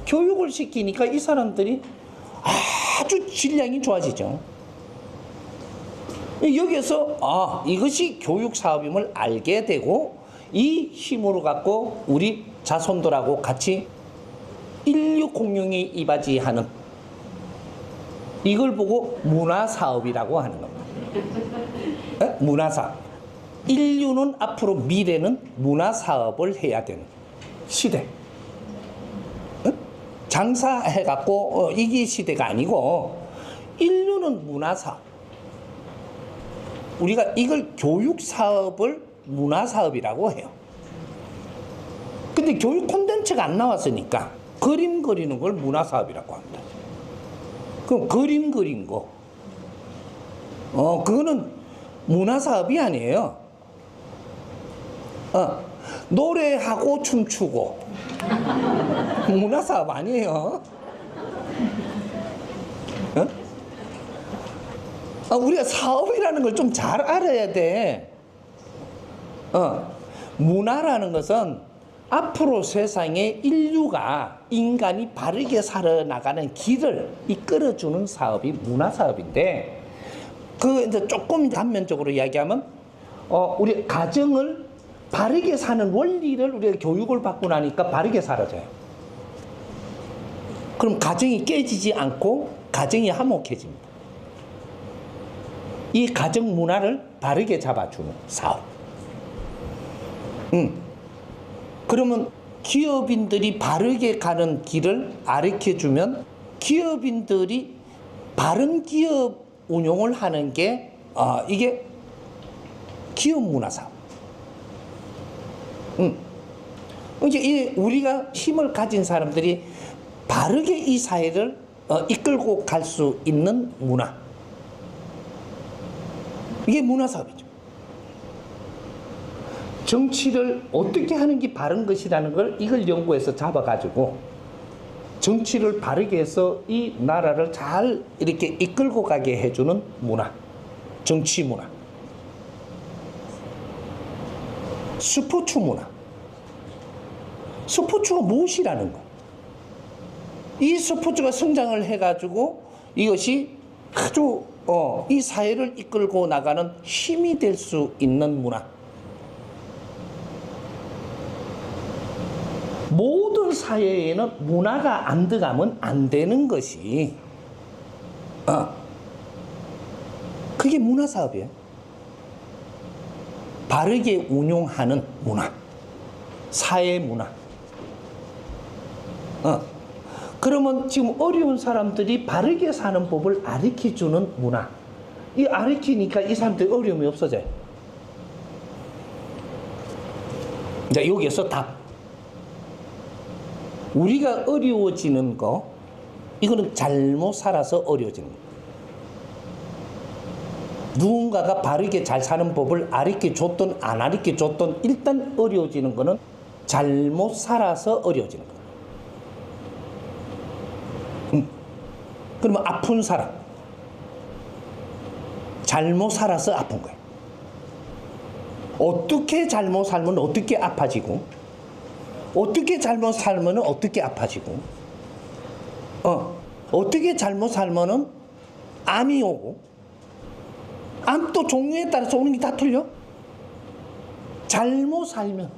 교육을 시키니까 이 사람들이 아주 질량이 좋아지죠. 여기에서 이것이 교육 사업임을 알게 되고, 이 힘으로 갖고 우리 자손들하고 같이 인류 공룡이 이바지하는, 이걸 보고 문화사업이라고 하는 겁니다. 문화사업. 인류는 앞으로 미래는 문화사업을 해야 되는 시대. 장사해갖고 이게 시대가 아니고 인류는 문화사업. 우리가 이걸 교육사업을 문화사업이라고 해요. 근데 교육 콘텐츠가 안 나왔으니까 그림 그리는 걸 문화사업이라고 합니다. 그럼 그림 그린 거, 그거는 문화사업이 아니에요. 노래하고 춤추고 문화사업 아니에요. 우리가 사업이라는 걸 좀 잘 알아야 돼. 문화라는 것은 앞으로 세상에 인류가, 인간이 바르게 살아나가는 길을 이끌어주는 사업이 문화사업인데, 이제 조금 단면적으로 이야기하면, 우리 가정을 바르게 사는 원리를 우리가 교육을 받고 나니까 바르게 살아져요. 그럼 가정이 깨지지 않고 가정이 화목해집니다. 이 가정 문화를 바르게 잡아주는 사업. 그러면 기업인들이 바르게 가는 길을 가르쳐주면 기업인들이 바른 기업 운용을 하는 게 이게 기업 문화 사업. 이제 우리가 힘을 가진 사람들이 바르게 이 사회를 이끌고 갈 수 있는 문화. 이게 문화 사업이죠. 정치를 어떻게 하는 게 바른 것이라는 걸 이걸 연구해서 잡아가지고 정치를 바르게 해서 이 나라를 잘 이렇게 이끌고 가게 해주는 문화. 정치 문화. 스포츠 문화. 스포츠가 무엇이라는 거. 이 스포츠가 성장을 해가지고 이것이 아주 이 사회를 이끌고 나가는 힘이 될 수 있는 문화. 모든 사회에는 문화가 안 들어가면 안 되는 것이 그게 문화사업이에요. 바르게 운용하는 문화, 사회 문화. 그러면 지금 어려운 사람들이 바르게 사는 법을 가르쳐주는 문화. 이 가르치니까 이 사람들이 어려움이 없어져요. 자, 여기에서 답. 우리가 어려워지는 거, 이거는 잘못 살아서 어려워지는 거. 누군가가 바르게 잘 사는 법을 가르쳐줬든 안 가르쳐줬든 일단 어려워지는 거는 잘못 살아서 어려워지는 거예요. 그러면 아픈 사람, 잘못 살아서 아픈 거예요. 어떻게 잘못 살면 어떻게 아파지고, 어떻게 잘못 살면 어떻게 아파지고, 어떻게 잘못 살면 암이 오고, 암도 종류에 따라서 오는 게 다 틀려. 잘못 살면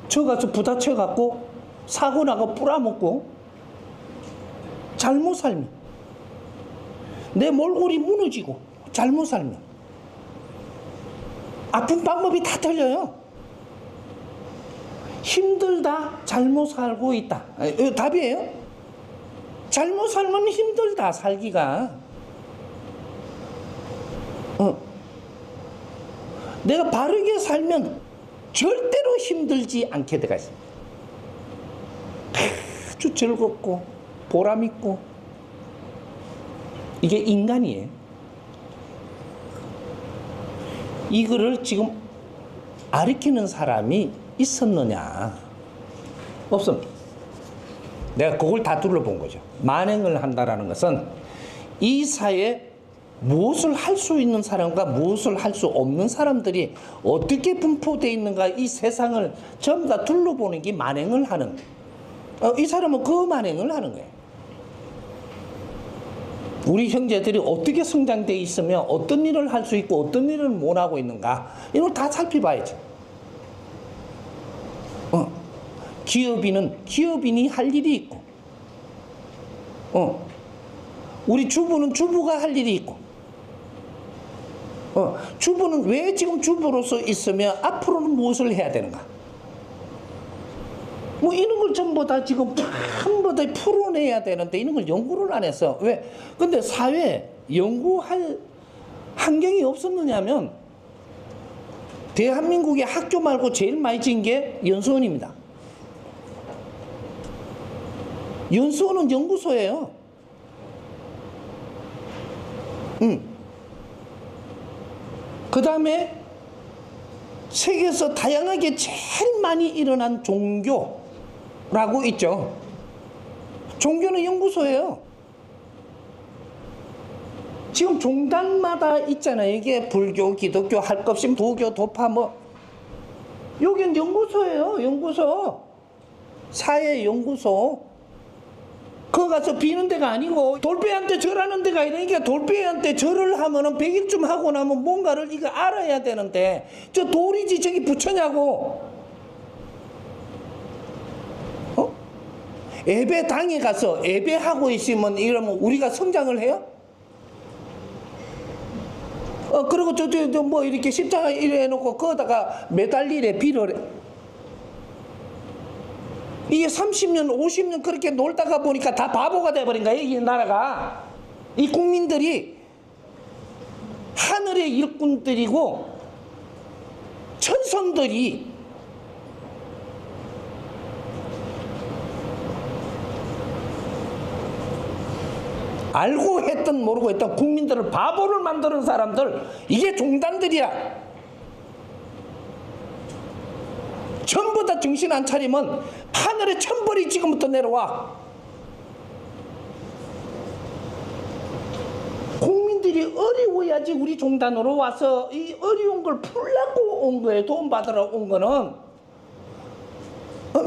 저 가서 부딪혀갖고 사고 나고 뿌라먹고, 잘못 살면 내 몰골이 무너지고, 잘못 살면 아픈 방법이 다 틀려요. 힘들다, 잘못 살고 있다. 이거 답이에요. 잘못 살면 힘들다, 살기가. 내가 바르게 살면 절대로 힘들지 않게 돼가 있습니다. 아주 즐겁고 보람 있고. 이게 인간이에요. 이거를 지금 가르치는 사람이 있었느냐? 없습니다. 내가 그걸 다 둘러본 거죠. 만행을 한다라는 것은 이 사회에 무엇을 할 수 있는 사람과 무엇을 할 수 없는 사람들이 어떻게 분포되어 있는가, 이 세상을 전부 다 둘러보는 게 만행을 하는, 이 사람은 그 만행을 하는 거예요. 우리 형제들이 어떻게 성장되어 있으며 어떤 일을 할 수 있고 어떤 일을 못하고 있는가, 이걸 다 살펴봐야죠. 기업인이 할 일이 있고, 우리 주부는 주부가 할 일이 있고, 주부는 왜 지금 주부로서 있으며 앞으로는 무엇을 해야 되는가? 뭐 이런 걸 전부 다 지금 전부 다 풀어내야 되는데 이런 걸 연구를 안 했어. 왜? 근데 사회에 연구할 환경이 없었느냐면, 대한민국의 학교 말고 제일 많이 진 게 연수원입니다. 연수원은 연구소예요. 그 다음에 세계에서 다양하게 제일 많이 일어난 종교라고 있죠. 종교는 연구소예요. 지금 종단마다 있잖아요. 이게 불교, 기독교, 할급심, 도교, 도파 뭐. 여긴 연구소예요. 연구소. 사회연구소. 거기 가서 비는 데가 아니고 돌배한테 절하는 데가 아니니까, 돌배한테 절을 하면은 100일쯤 하고 나면 뭔가를 이거 알아야 되는데, 저 돌이지 저기 부처냐고. 예배당에 가서 예배하고 있으면 이러면 우리가 성장을 해요? 그리고 저 뭐 이렇게 십자가 이래 해놓고 거기다가 매달리래, 빌어래. 이게 30년, 50년 그렇게 놀다가 보니까 다 바보가 돼버린 거예요, 이 나라가. 이 국민들이 하늘의 일꾼들이고 천선들이 알고 했든 모르고 했든 국민들을 바보를 만드는 사람들, 이게 종단들이야. 전부 다 정신 안 차리면 하늘의 천벌이 지금부터 내려와. 국민들이 어려워야지 우리 종단으로 와서 이 어려운 걸 풀려고 온 거예요. 돈 받으러 온 거는.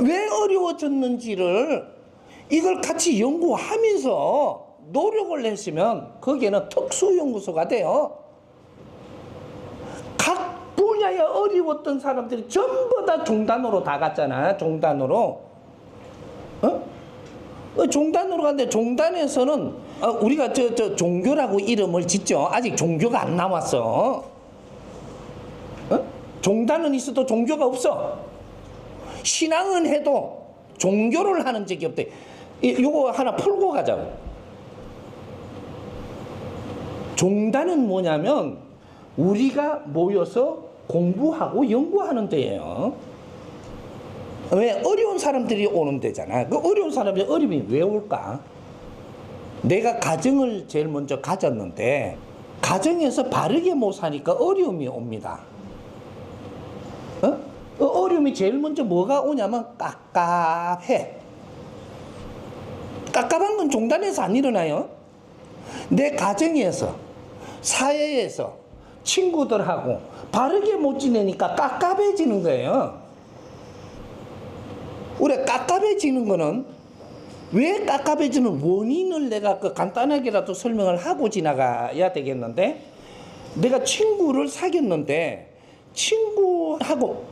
왜 어려워졌는지를 이걸 같이 연구하면서 노력을 했으면 거기에는 특수연구소가 돼요. 각 분야에 어려웠던 사람들이 전부 다 종단으로 다 갔잖아. 종단으로. 종단으로 갔는데, 종단에서는 우리가 저 종교라고 이름을 짓죠. 아직 종교가 안 나왔어. 종단은 있어도 종교가 없어. 신앙은 해도 종교를 하는 적이 없대. 요거 하나 풀고 가자고. 종단은 뭐냐면 우리가 모여서 공부하고 연구하는 데예요. 왜? 어려운 사람들이 오는 데잖아. 그 어려운 사람들이 어려움이 왜 올까? 내가 가정을 제일 먼저 가졌는데 가정에서 바르게 못 사니까 어려움이 옵니다. 어려움이 제일 먼저 뭐가 오냐면 깝깝해. 깝깝한 건 종단에서 안 일어나요. 내 가정에서, 사회에서 친구들하고 바르게 못 지내니까 깝깝해지는 거예요. 우리가 깝깝해지는 거는, 왜 깝깝해지는 원인을 내가 간단하게라도 설명을 하고 지나가야 되겠는데, 내가 친구를 사귀었는데 친구하고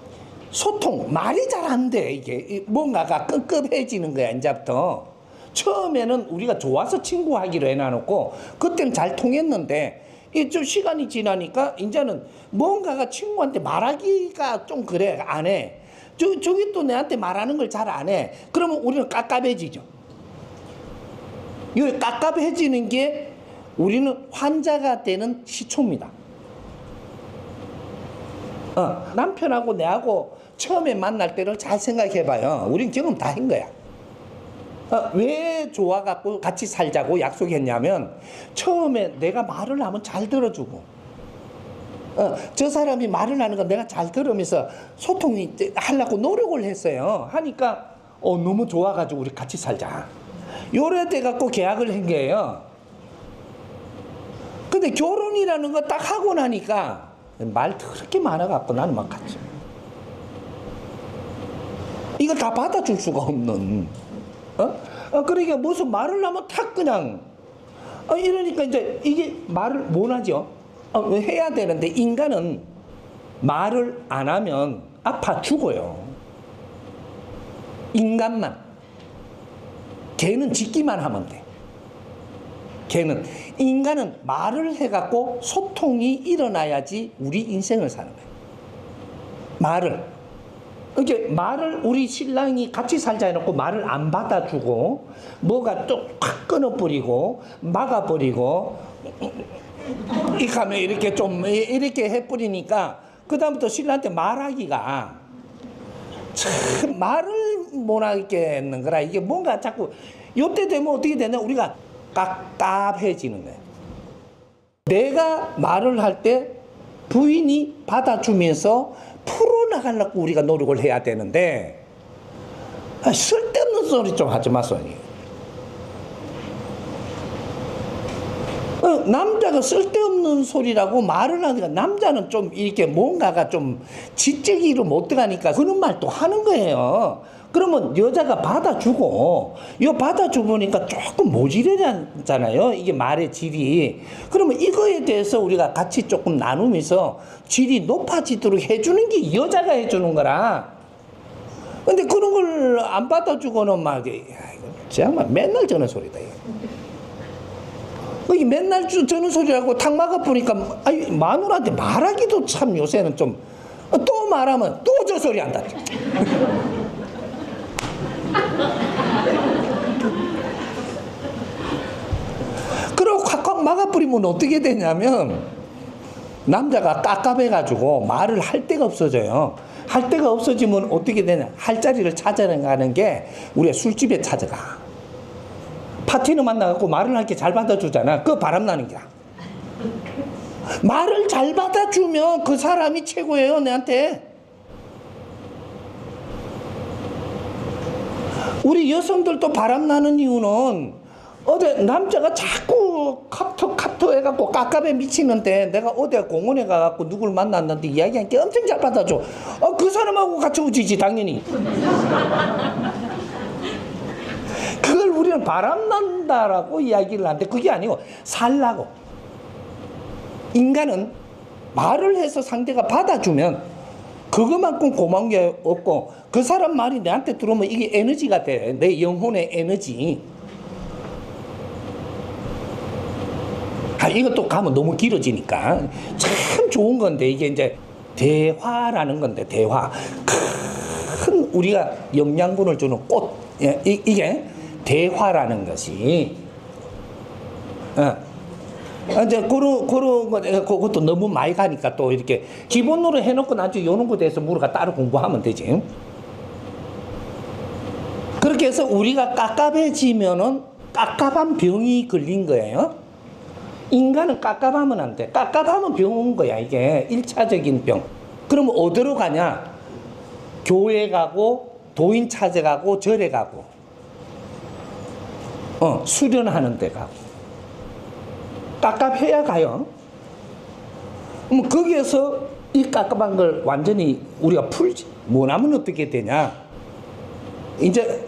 소통, 말이 잘 안 돼. 이게 뭔가가 끈끈해지는 거야. 이제부터 처음에는 우리가 좋아서 친구하기로 해놔놓고 그때는 잘 통했는데, 이 좀 시간이 지나니까 이제는 뭔가가 친구한테 말하기가 좀 그래, 안 해. 저기 또 내한테 말하는 걸 잘 안 해. 그러면 우리는 깝깝해지죠. 이 깝깝해지는 게 우리는 환자가 되는 시초입니다. 남편하고 내하고 처음에 만날 때를 잘 생각해봐요. 우린 경험 다 한 거야. 왜 좋아갖고 같이 살자고 약속했냐면 처음에 내가 말을 하면 잘 들어주고 저 사람이 말을 하는 거 내가 잘 들으면서 소통이 하려고 노력을 했어요. 하니까 너무 좋아가지고 우리 같이 살자. 요래 돼갖고 계약을 한 거예요. 근데 결혼이라는 거 딱 하고 나니까 말 그렇게 많아갖고 나는 막 갔죠. 이거 다 받아줄 수가 없는. 그러니까 무슨 말을 하면 탁 그냥. 이러니까 이제 이게 말을 못 하죠. 해야 되는데 인간은 말을 안 하면 아파 죽어요. 인간만. 걔는 짓기만 하면 돼. 인간은 말을 해갖고 소통이 일어나야지 우리 인생을 사는 거예요. 말을 우리 신랑이 같이 살자 해놓고 말을 안 받아주고 뭐가 또 확 끊어버리고 막아버리고 이 가면 이렇게 좀 이렇게 해버리니까 그 다음부터 신랑한테 말하기가 참 말을 못 하겠는 거라. 이게 뭔가 자꾸 요때 되면 어떻게 되냐, 우리가 깝깝해지는 거예요. 내가 말을 할 때 부인이 받아주면서 풀어나가려고 우리가 노력을 해야 되는데 쓸데없는 소리 좀 하지 마소니. 남자가 쓸데없는 소리라고 말을 하니까 남자는 좀 이렇게 뭔가가 좀 지적이로 못 들어가니까 그런 말 또 하는 거예요. 그러면 여자가 받아주고 받아주니까 조금 모질하잖아요. 이게 말의 질이. 그러면 이거에 대해서 우리가 같이 조금 나누면서 질이 높아지도록 해주는 게 여자가 해주는 거라. 근데 그런 걸 안 받아주고는 막 정말 맨날 저는 소리다. 이게 맨날 저는 소리라고 탁 막아보니까 마누라한테 말하기도 참 요새는 좀 또 말하면 또 저 소리 한다. 그리고 콱콱 막아버리면 어떻게 되냐면 남자가 깝깝해가지고 말을 할 데가 없어져요. 할 데가 없어지면 어떻게 되냐, 할 자리를 찾아가는 게 우리가 술집에 찾아가. 파티너 만나갖고 말을 할 게 잘 받아주잖아. 그거 바람나는 거야. 말을 잘 받아주면 그 사람이 최고예요, 내한테. 우리 여성들도 바람나는 이유는 어제 남자가 자꾸 카톡 해갖고 깝깝해 미치는데 내가 어디 공원에 가갖고 누굴 만났는데 이야기한 게 엄청 잘 받아줘. 그 사람하고 같이 우지지 당연히. 그걸 우리는 바람난다라고 이야기를 하는데 그게 아니고 살라고. 인간은 말을 해서 상대가 받아주면 그것만큼 고마운 게 없고 그 사람 말이 내한테 들어오면 이게 에너지가 돼. 내 영혼의 에너지. 이것도 가면 너무 길어지니까 참 좋은 건데 이게 이제 대화라는 건데 대화. 큰 우리가 영양분을 주는 꽃. 이게 대화라는 것이. 이제 그런 거, 그것도 너무 많이 가니까 또 이렇게 기본으로 해놓고 나중에 요런 거에 대해서 우리가 따로 공부하면 되지. 그렇게 해서 우리가 깝깝해지면은 깝깝한 병이 걸린 거예요. 인간은 깝깝하면 안 돼. 깝깝하면 병 온 거야, 이게. 1차적인 병. 그러면 어디로 가냐? 교회 가고, 도인 찾아가고, 절에 가고, 수련하는 데 가고. 깝깝해야 가요. 거기에서 이 깝깝한 걸 완전히 우리가 풀지. 뭐라면 어떻게 되냐? 이제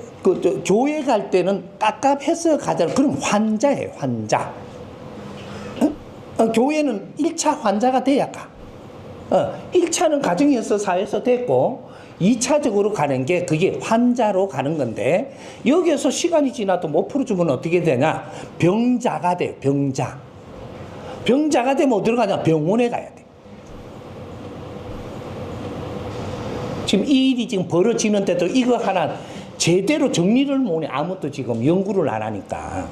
교회 갈 때는 깝깝해서 가잖아. 그럼 환자예요, 환자. 교회는 1차 환자가 돼야 가. 1차는 가정에서 사회에서 됐고 2차적으로 가는 게 그게 환자로 가는 건데 여기에서 시간이 지나도 못 풀어주면 어떻게 되냐? 병자가 돼요, 병자. 병자가 되면 어디로 가냐? 병원에 가야 돼. 지금 이 일이 지금 벌어지는데도 이거 하나 제대로 정리를 못해. 아무도 지금 연구를 안 하니까.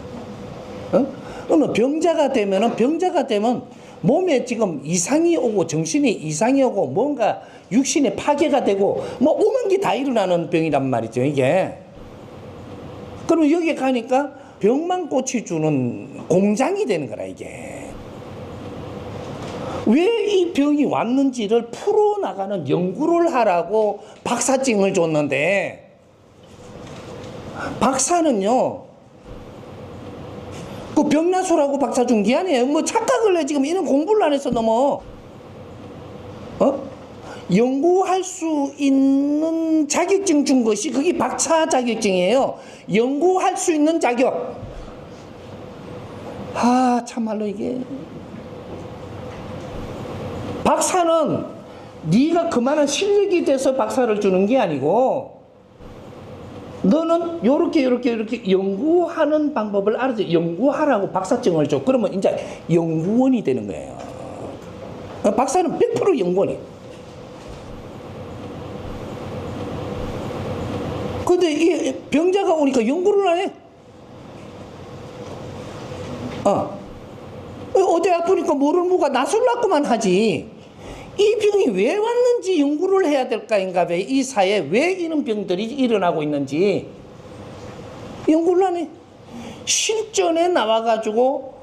어느 병자가 되면 몸에 지금 이상이 오고 정신에 이상이 오고 뭔가 육신에 파괴가 되고 뭐 오만 게 다 일어나는 병이란 말이죠, 이게. 그러면 여기 가니까 병만 고쳐주는 공장이 되는 거라, 이게. 왜 이 병이 왔는지를 풀어나가는 연구를 하라고 박사증을 줬는데, 박사는요, 그 병나수라고 박사 준 게 아니에요. 뭐 착각을 해. 지금 이런 공부를 안 해서 너무, 연구할 수 있는 자격증 준 것이 그게 박사 자격증이에요. 연구할 수 있는 자격. 참말로 이게. 박사는 네가 그만한 실력이 돼서 박사를 주는 게 아니고, 너는 요렇게 연구하는 방법을 알아서 연구하라고 박사증을 줘. 그러면 이제 연구원이 되는 거예요. 박사는 100% 연구원이에요. 근데 이 병자가 오니까 연구를 안 해. 어디 아프니까 모르는 나술 났구만 하지. 이 병이 왜 왔는지 연구를 해야 될까인가 봐. 이 사회에 왜 이런 병들이 일어나고 있는지 연구를 안 해. 실전에 나와가지고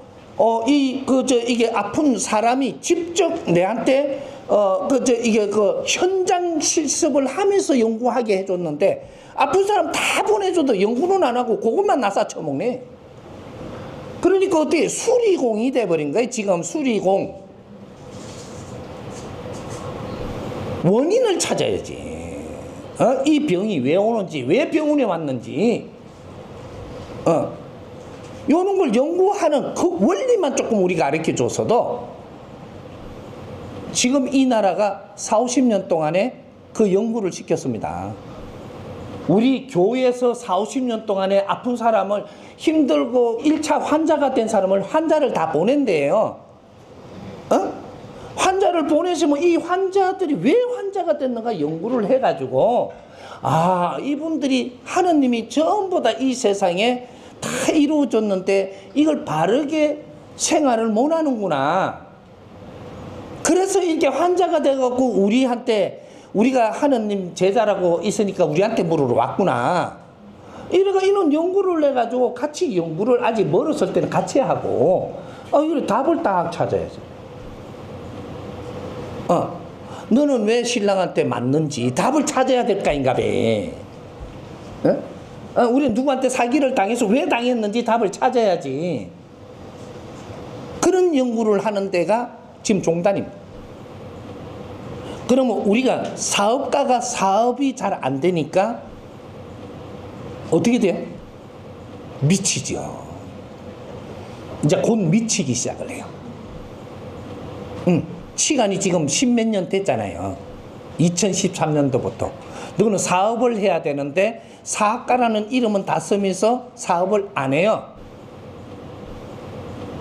이게 아픈 사람이 직접 내한테 현장 실습을 하면서 연구하게 해줬는데, 아픈 사람 다 보내줘도 연구는 안 하고 그것만 나사 쳐먹네. 그러니까 어떻게 수리공이 돼버린 거예요. 지금 수리공. 원인을 찾아야지. 이 병이 왜 오는지, 왜 병원에 왔는지, 요런 걸 연구하는 그 원리만 조금 우리가 가르쳐 줬어도, 지금 이 나라가 40, 50년 동안에 그 연구를 시켰습니다. 우리 교회에서 40, 50년 동안에 아픈 사람을, 힘들고 1차 환자가 된 사람을 환자를 다 보낸대요. 환자를 보내시면 이 환자들이 왜 환자가 됐는가 연구를 해가지고, 이분들이 하느님이 전부 다 이 세상에 다 이루어졌는데 이걸 바르게 생활을 못 하는구나. 그래서 이렇게 환자가 돼갖고 우리가 하느님 제자라고 있으니까 우리한테 물으러 왔구나. 이런 연구를 해가지고 같이 연구를 아직 멀었을 때는 같이 하고, 이거 답을 딱 찾아야죠. 너는 왜 신랑한테 맞는지 답을 찾아야 될 까인가 봐. 우리는 누구한테 사기를 당해서 왜 당했는지 답을 찾아야지. 그런 연구를 하는 데가 지금 종단입니다. 그러면 우리가 사업가가 사업이 잘 안 되니까 어떻게 돼요? 미치죠. 이제 곧 미치기 시작을 해요. 시간이 지금 10몇 년 됐잖아요. 2013년도부터. 너는 사업을 해야 되는데 사업가라는 이름은 다 쓰면서 사업을 안 해요.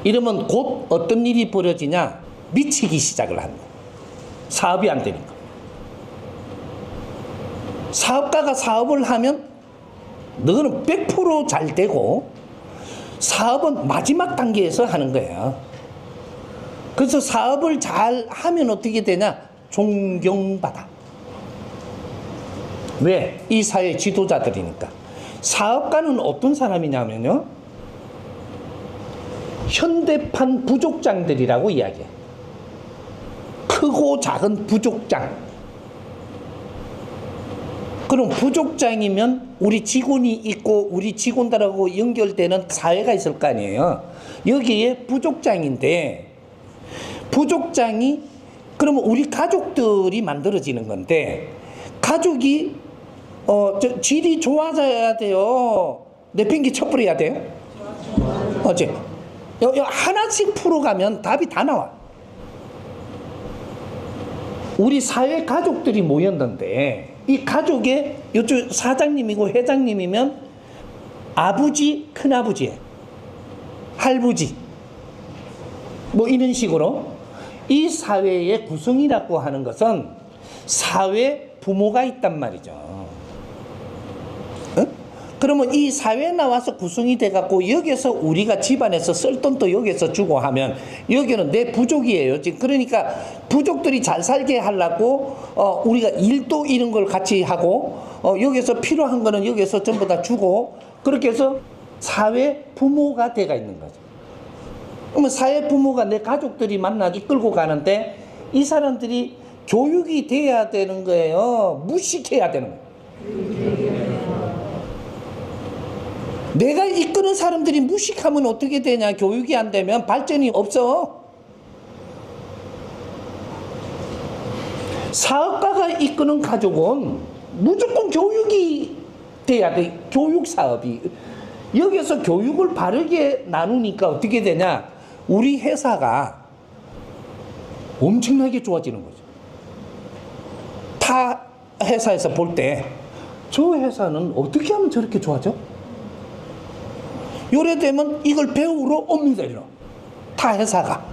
이러면 곧 어떤 일이 벌어지냐? 미치기 시작을 한다. 사업이 안 되니까. 사업가가 사업을 하면 너는 100% 잘 되고, 사업은 마지막 단계에서 하는 거예요. 그래서 사업을 잘 하면 어떻게 되냐? 존경받아. 왜? 이 사회 지도자들이니까. 사업가는 어떤 사람이냐면요, 현대판 부족장들이라고 이야기해. 크고 작은 부족장. 그럼 부족장이면 우리 직원이 있고 우리 직원들하고 연결되는 사회가 있을 거 아니에요. 여기에 부족장인데, 부족장이 그러면 우리 가족들이 만들어지는 건데, 가족이 질이 좋아져야 돼요? 내팽개 쳐버려야 돼요? 어째? 하나씩 풀어가면 답이 다 나와. 우리 사회 가족들이 모였는데, 이 가족의 이쪽 사장님이고 회장님이면 아버지, 큰아버지, 할부지, 뭐 이런 식으로 이 사회의 구성이라고 하는 것은 사회 부모가 있단 말이죠. 어? 그러면 이 사회에 나와서 구성이 돼갖고 여기서 우리가 집안에서 쓸 돈도 여기서 주고 하면 여기는 내 부족이에요. 지금 그러니까 부족들이 잘 살게 하려고 우리가 일도 이런 걸 같이 하고 여기서 필요한 거는 여기서 전부 다 주고 그렇게 해서 사회 부모가 돼가 있는 거죠. 그러면 사회 부모가 내 가족들이 만나 이끌고 가는데 이 사람들이 교육이 돼야 되는 거예요. 무식해야 되는 거예요. 내가 이끄는 사람들이 무식하면 어떻게 되냐? 교육이 안 되면 발전이 없어. 사업가가 이끄는 가족은 무조건 교육이 돼야 돼. 교육 사업이. 여기서 교육을 바르게 나누니까 어떻게 되냐? 우리 회사가 엄청나게 좋아지는 거죠. 타 회사에서 볼 때 저 회사는 어떻게 하면 저렇게 좋아져? 요래 되면 이걸 배우러 옵니다. 타 회사가.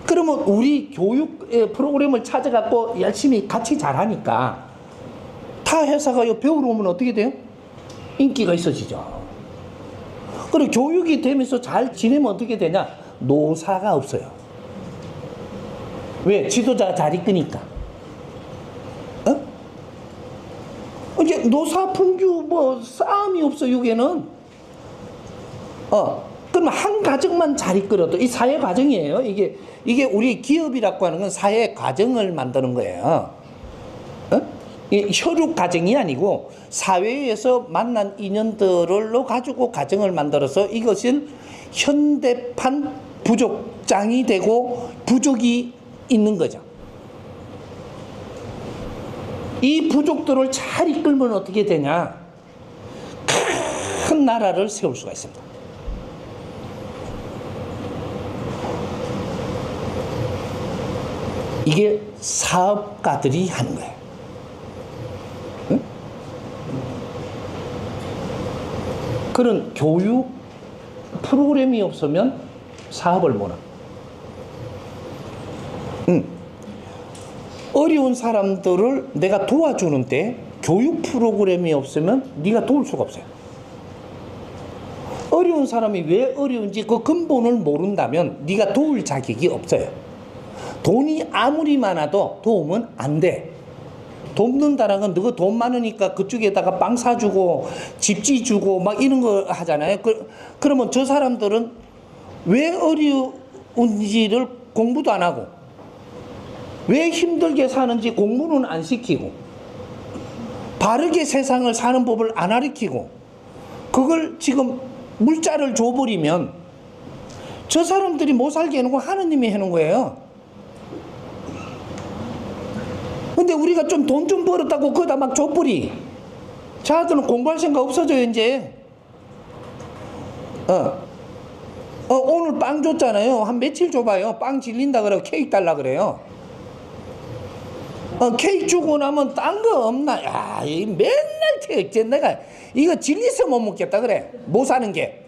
그러면 우리 교육 프로그램을 찾아갖고 열심히 같이 잘하니까 타 회사가 요 배우러 오면 어떻게 돼요? 인기가 있어지죠. 그리고 교육이 되면서 잘 지내면 어떻게 되냐? 노사가 없어요. 왜? 지도자가 잘 이끄니까. 이제 노사 풍규 뭐 싸움이 없어. 여기에는. 그러면 한 가정만 잘 이끌어도 이 사회 과정이에요. 이게 우리 기업이라고 하는 건 사회 과정을 만드는 거예요. 이 혈육 가정이 아니고 사회에서 만난 인연들로 가지고 가정을 만들어서 이것은 현대판 부족장이 되고 부족이 있는 거죠. 이 부족들을 잘 이끌면 어떻게 되냐? 큰 나라를 세울 수가 있습니다. 이게 사업가들이 하는 거예요. 응? 그런 교육 프로그램이 없으면 사업을 못 합니다. 어려운 사람들을 내가 도와주는데 교육 프로그램이 없으면 네가 도울 수가 없어요. 어려운 사람이 왜 어려운지 그 근본을 모른다면 네가 도울 자격이 없어요. 돈이 아무리 많아도 도우면 안 돼. 돕는다는 건 너가 돈 많으니까 그쪽에다가 빵 사주고 집 지주고 막 이런 거 하잖아요. 그러면 저 사람들은 왜 어려운지를 공부도 안 하고 왜 힘들게 사는지 공부는 안 시키고 바르게 세상을 사는 법을 안 가르치고 그걸 지금 물자를 줘버리면 저 사람들이 못 살게 해놓은 거 하느님이 해놓은 거예요. 근데 우리가 좀 돈 좀 벌었다고 그거다 막 줘버리. 자들은 공부할 생각 없어져요 이제. 오늘 빵 줬잖아요. 한 며칠 줘봐요. 빵 질린다 그래요. 케이크 달라 그래요. 케이크 주고 나면 딴 거 없나? 야, 이 맨날 케이크 내가 이거 질려서 못 먹겠다 그래. 못 사는 게.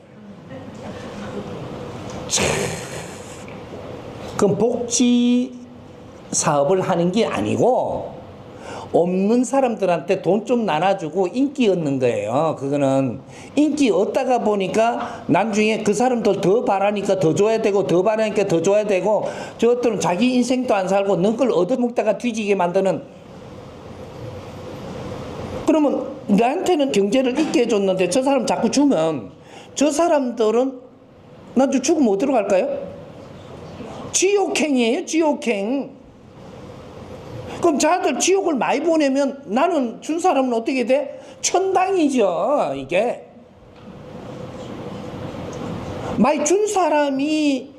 그럼 복지 사업을 하는 게 아니고 없는 사람들한테 돈 좀 나눠주고 인기 얻는 거예요. 그거는 인기 얻다가 보니까 나중에 그 사람들 더 바라니까 더 줘야 되고 더 바라니까 더 줘야 되고 저것들은 자기 인생도 안 살고 너 걸 얻어먹다가 뒤지게 만드는. 그러면 나한테는 경제를 있게 해줬는데 저 사람 자꾸 주면 저 사람들은 나중에 죽으면 어디로 갈까요? 지옥행이에요. 지옥행. 그럼 자들 지옥을 많이 보내면 나는 준 사람은 어떻게 돼? 천당이죠. 이게 많이 준 사람이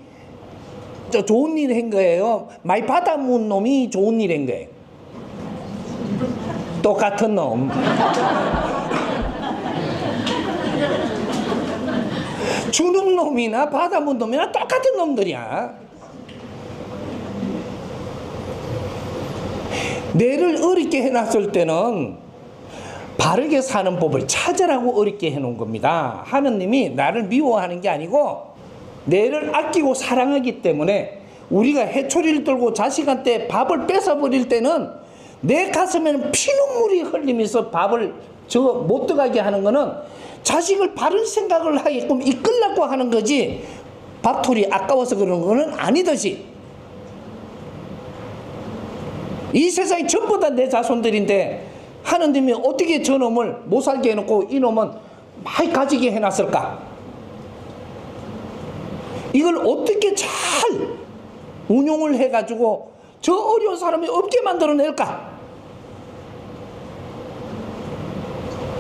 좋은 일 한 거예요. 많이 받아먹은 놈이 좋은 일 한 거예요. 똑같은 놈. 주는 놈이나 받아먹은 놈이나 똑같은 놈들이야. 내를 어렵게 해놨을 때는 바르게 사는 법을 찾으라고 어렵게 해놓은 겁니다. 하느님이 나를 미워하는 게 아니고 내를 아끼고 사랑하기 때문에 우리가 해초리를 들고 자식한테 밥을 뺏어버릴 때는 내 가슴에는 피눈물이 흘리면서 밥을 못 들어가게 하는 거는 자식을 바른 생각을 하게끔 이끌려고 하는 거지, 밥톨이 아까워서 그러는 거는 아니듯이. 이 세상이 전부 다 내 자손들인데 하느님이 어떻게 저놈을 못 살게 해놓고 이놈은 많이 가지게 해놨을까? 이걸 어떻게 잘 운용을 해가지고 저 어려운 사람이 없게 만들어낼까?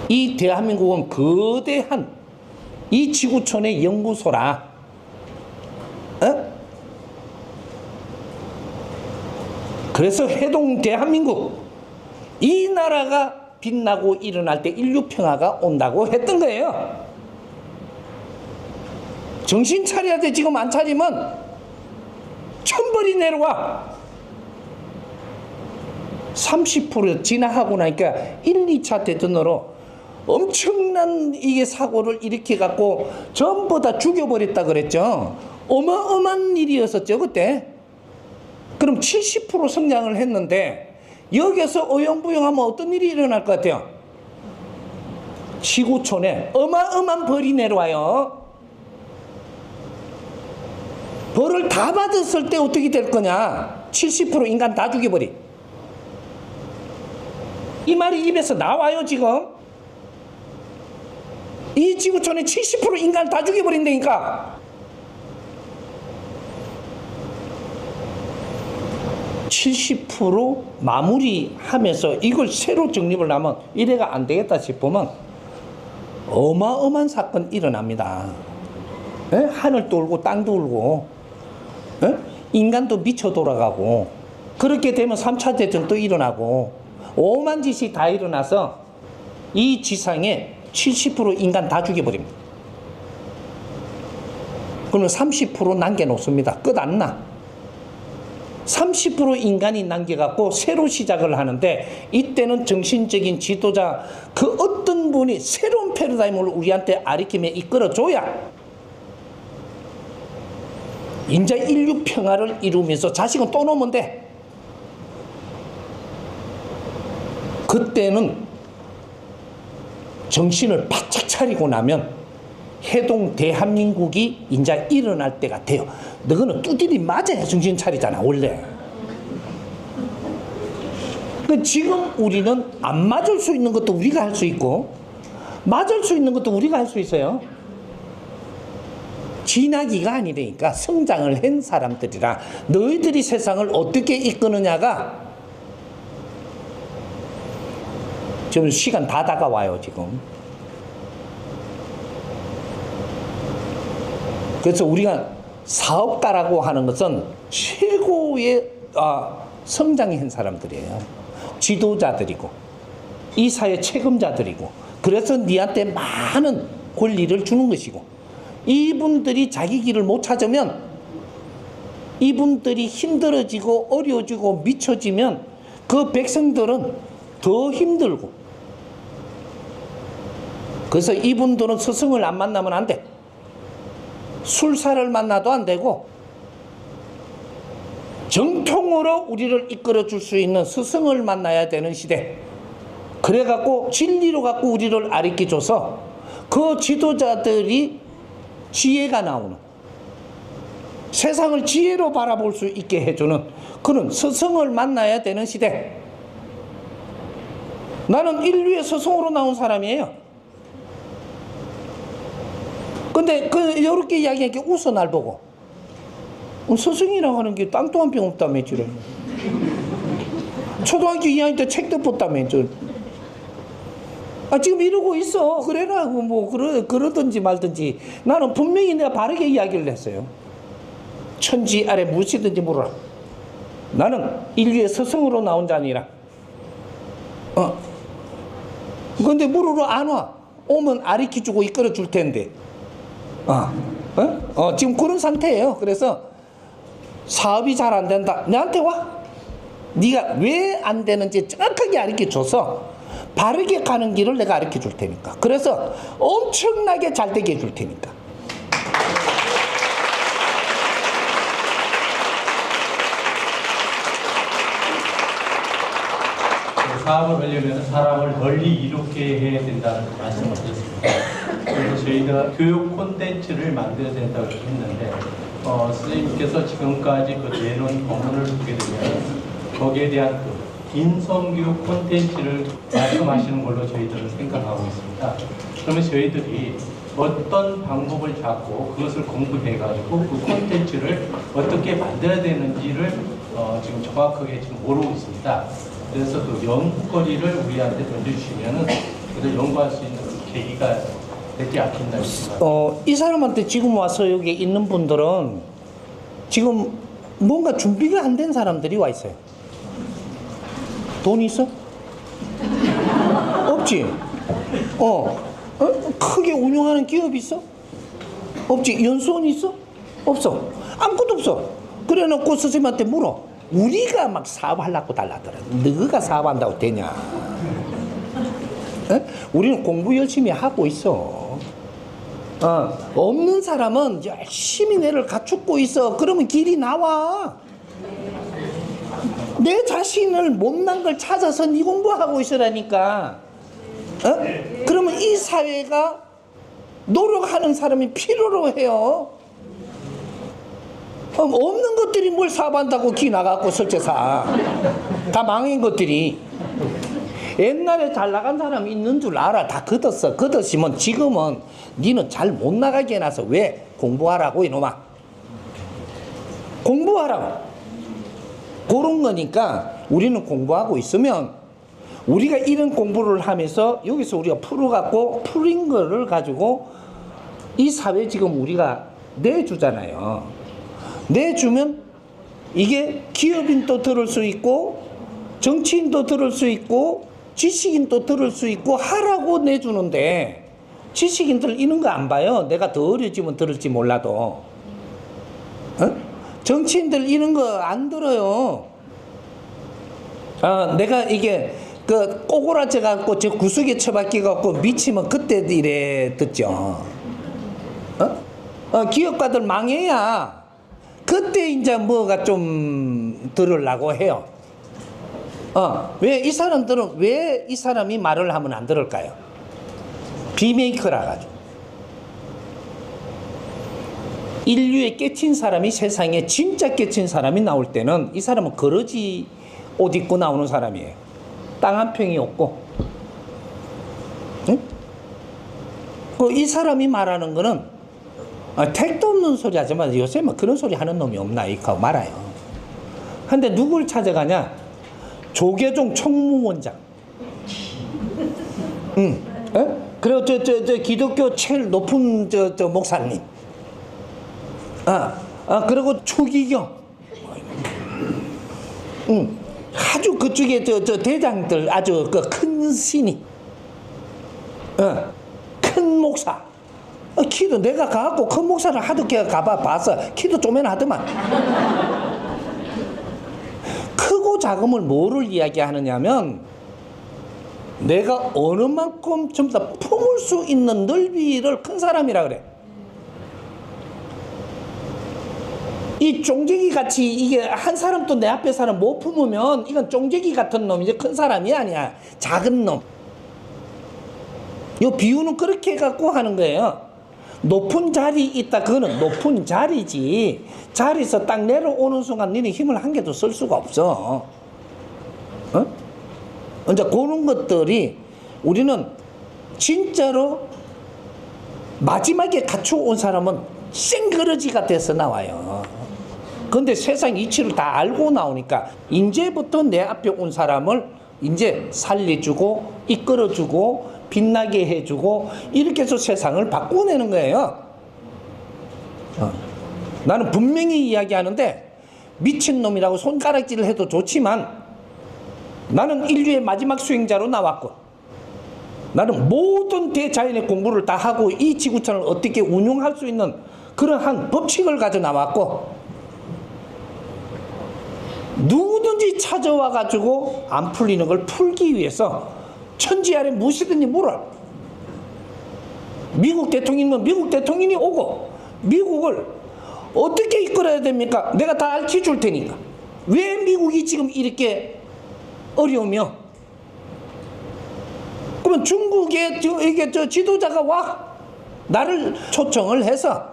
이 대한민국은 거대한 이 지구촌의 연구소라. 어? 그래서 해동 대한민국, 이 나라가 빛나고 일어날 때 인류평화가 온다고 했던 거예요. 정신 차려야 돼. 지금 안 차리면 천벌이 내려와. 30% 지나하고 나니까 1, 2차 대전으로 엄청난 이게 사고를 일으켜 갖고 전부 다 죽여버렸다 그랬죠. 어마어마한 일이었었죠 그때. 그럼 70% 성장을 했는데 여기서 어영부영하면 어떤 일이 일어날 것 같아요? 지구촌에 어마어마한 벌이 내려와요. 벌을 다 받았을 때 어떻게 될 거냐? 70% 인간 다 죽여버리. 이 말이 입에서 나와요 지금. 이 지구촌에 70% 인간을 다 죽여버린다니까. 70% 마무리하면서 이걸 새로 정립을 하면 이래가 안 되겠다 싶으면 어마어마한 사건 일어납니다. 에? 하늘도 울고 땅도 울고, 에? 인간도 미쳐 돌아가고, 그렇게 되면 3차 대전도 일어나고 오만 짓이 다 일어나서 이 지상에 70% 인간 다 죽여버립니다. 그러면 30% 남겨놓습니다. 끝 안 나. 30% 인간이 남겨갖고 새로 시작을 하는데, 이때는 정신적인 지도자 그 어떤 분이 새로운 패러다임을 우리한테 아리킴에 이끌어줘야 이제 인류 평화를 이루면서 자식은 또 놓으면 돼. 그때는 정신을 바짝 차리고 나면 해동 대한민국이 이제 일어날 때가 돼요. 너는 두드리 맞아야 정신 차리잖아 원래. 지금 우리는 안 맞을 수 있는 것도 우리가 할 수 있고 맞을 수 있는 것도 우리가 할 수 있어요. 진화기가 아니라니까 성장을 한 사람들이라. 너희들이 세상을 어떻게 이끄느냐가 지금 시간 다 다가와요 지금. 그래서 우리가 사업가라고 하는 것은 최고의 성장한 사람들이에요. 지도자들이고 이 사회 책임자들이고, 그래서 니한테 많은 권리를 주는 것이고, 이분들이 자기 길을 못 찾으면, 이분들이 힘들어지고 어려워지고 미쳐지면 그 백성들은 더 힘들고, 그래서 이분들은 스승을 안 만나면 안 돼. 술사를 만나도 안 되고, 정통으로 우리를 이끌어 줄 수 있는 스승을 만나야 되는 시대. 그래갖고 진리로 갖고 우리를 가르쳐줘서 그 지도자들이 지혜가 나오는, 세상을 지혜로 바라볼 수 있게 해주는 그런 스승을 만나야 되는 시대. 나는 인류의 스승으로 나온 사람이에요. 근데 이렇게 이야기하니까 웃어 날 보고. 스승이라고 하는 게 땅도 한 평 없다며 지금. 초등학교 2학년 때 책 덮었다며. 지금 이러고 있어. 그래라고 뭐 그러든지 말든지. 나는 분명히 내가 바르게 이야기를 했어요. 천지 아래 무엇이든지 물어라. 나는 인류의 스승으로 나온 자니라. 근데 물으러 안 와. 오면 가르쳐주고 이끌어 줄 텐데. 지금 그런 상태예요. 그래서 사업이 잘 안 된다. 내한테 와. 네가 왜 안 되는지 정확하게 가르쳐줘서 바르게 가는 길을 내가 가르쳐 줄 테니까. 그래서 엄청나게 잘 되게 해줄 테니까. 사업을 하려면 사람을 널리 이롭게 해야 된다는 말씀을 드렸습니다. 그래서 저희가 교육 콘텐츠를 만들어야 된다고 했는데 선생님께서 지금까지 그 내놓은 법문을 보게 되면 거기에 대한 그 인성교육 콘텐츠를 말씀하시는 걸로 저희들은 생각하고 있습니다. 그러면 저희들이 어떤 방법을 잡고 그것을 공부해가지고 그 콘텐츠를 어떻게 만들어야 되는지를 지금 정확하게 지금 모르고 있습니다. 그래서 그 연구거리를 우리한테 던져주시면은 그래서 연구할 수 있는 그 계기가 되지 않겠나 싶습니다. 이 사람한테 지금 와서 여기 있는 분들은 지금 뭔가 준비가 안 된 사람들이 와 있어요. 돈 있어? 없지? 크게 운영하는 기업 있어? 없지? 연수원 있어? 없어. 아무것도 없어. 그래 놓고 선생님한테 물어. 우리가 막 사업하려고 달라더라. 너가 사업한다고 되냐? 우리는 공부 열심히 하고 있어. 없는 사람은 열심히 내를 갖추고 있어. 그러면 길이 나와. 내 자신을 못난 걸 찾아서 네 공부하고 있으라니까. 그러면 이 사회가 노력하는 사람이 필요로 해요. 없는 것들이 뭘 사업한다고 기 나가고 설계사 다 망한 것들이. 옛날에 잘 나간 사람이 있는 줄 알아. 다 걷었어. 걷었으면 지금은 니는 잘 못 나가게 해놔서 왜? 공부하라고 이놈아. 공부하라고. 그런 거니까 우리는 공부하고 있으면 우리가 이런 공부를 하면서 여기서 우리가 풀어갖고 풀린 거를 가지고 이 사회 지금 우리가 내주잖아요. 내주면 이게 기업인도 들을 수 있고 정치인도 들을 수 있고 지식인도 들을 수 있고 하라고 내주는데 지식인들 이런 거 안 봐요. 내가 더 어려지면 들을지 몰라도. 정치인들 이런 거 안 들어요. 내가 이게 그 꼬꾸라져 갖고 저 구석에 처박혀 갖고 미치면 그때 이래 듣죠. 기업가들 망해야 그때 이제 뭐가 좀 들으려고 해요. 왜 이 사람들은 왜 이 사람이 말을 하면 안 들을까요? 비메이커라 가지고. 인류에 깨친 사람이 세상에 진짜 깨친 사람이 나올 때는 이 사람은 거러지 옷 입고 나오는 사람이에요. 땅 한 평이 없고. 응? 이 사람이 말하는 거는 택도 없는 소리 하지만 요새 뭐 그런 소리 하는 놈이 없나 이거 말아요. 근데 누굴 찾아가냐? 조계종 총무원장. 그리고 저 기독교 제일 높은 저 목사님. 그리고 추기경. 아주 그쪽에 저 대장들 아주 그 큰 신이. 큰 목사. 키도 내가 가갖고 큰 목사를 하도 가봐서 키도 쪼매나하더만. 크고 작음을 뭐를 이야기하느냐면 내가 어느 만큼 전부 다 품을 수 있는 넓이를 큰 사람이라 그래. 이 쫑재기 같이 이게 한 사람도 내 앞에 사람 못 품으면 이건 쫑재기 같은 놈이지 큰 사람이 아니야. 작은 놈. 요 비유는 그렇게 해갖고 하는 거예요. 높은 자리 있다. 그거는 높은 자리지. 자리에서 딱 내려오는 순간 너는 힘을 한 개도 쓸 수가 없어. 이제 그런 것들이 우리는 진짜로 마지막에 갖춰온 사람은 생그러지가 돼서 나와요. 근데 세상 이치를 다 알고 나오니까 이제부터 내 앞에 온 사람을 이제 살려주고 이끌어주고 빛나게 해주고 이렇게 해서 세상을 바꿔내는 거예요. 나는 분명히 이야기하는데 미친놈이라고 손가락질을 해도 좋지만 나는 인류의 마지막 수행자로 나왔고 나는 모든 대자연의 공부를 다 하고 이 지구촌을 어떻게 운용할 수 있는 그러한 법칙을 가져 나왔고 누구든지 찾아와 가지고 안 풀리는 걸 풀기 위해서 천지 아래 무엇이든지 물어. 미국 대통령이면 미국 대통령이 오고 미국을 어떻게 이끌어야 됩니까? 내가 다 알려줄 테니까. 왜 미국이 지금 이렇게 어려우며 그러면 중국의 이게 지도자가 와 나를 초청을 해서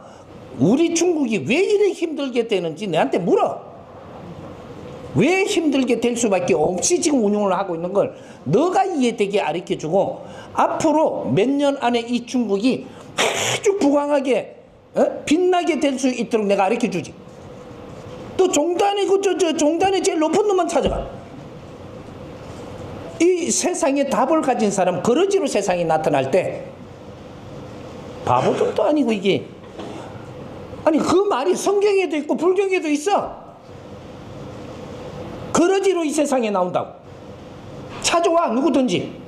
우리 중국이 왜 이렇게 힘들게 되는지 내한테 물어. 왜 힘들게 될 수밖에 없이 지금 운영을 하고 있는 걸 너가 이해되게 가르쳐주고 앞으로 몇 년 안에 이 중국이 아주 부강하게 빛나게 될 수 있도록 내가 가르쳐주지. 또 종단이 종단의 제일 높은 놈만 찾아가. 이 세상에 답을 가진 사람 거러지로 세상이 나타날 때 바보들도 아니고 이게 아니 그 말이 성경에도 있고 불경에도 있어. 거러지로 이 세상에 나온다고. 찾아와 누구든지.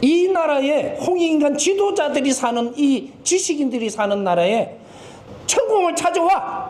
이 나라에 홍익인간 지도자들이 사는 이 지식인들이 사는 나라에 천공을 찾아와.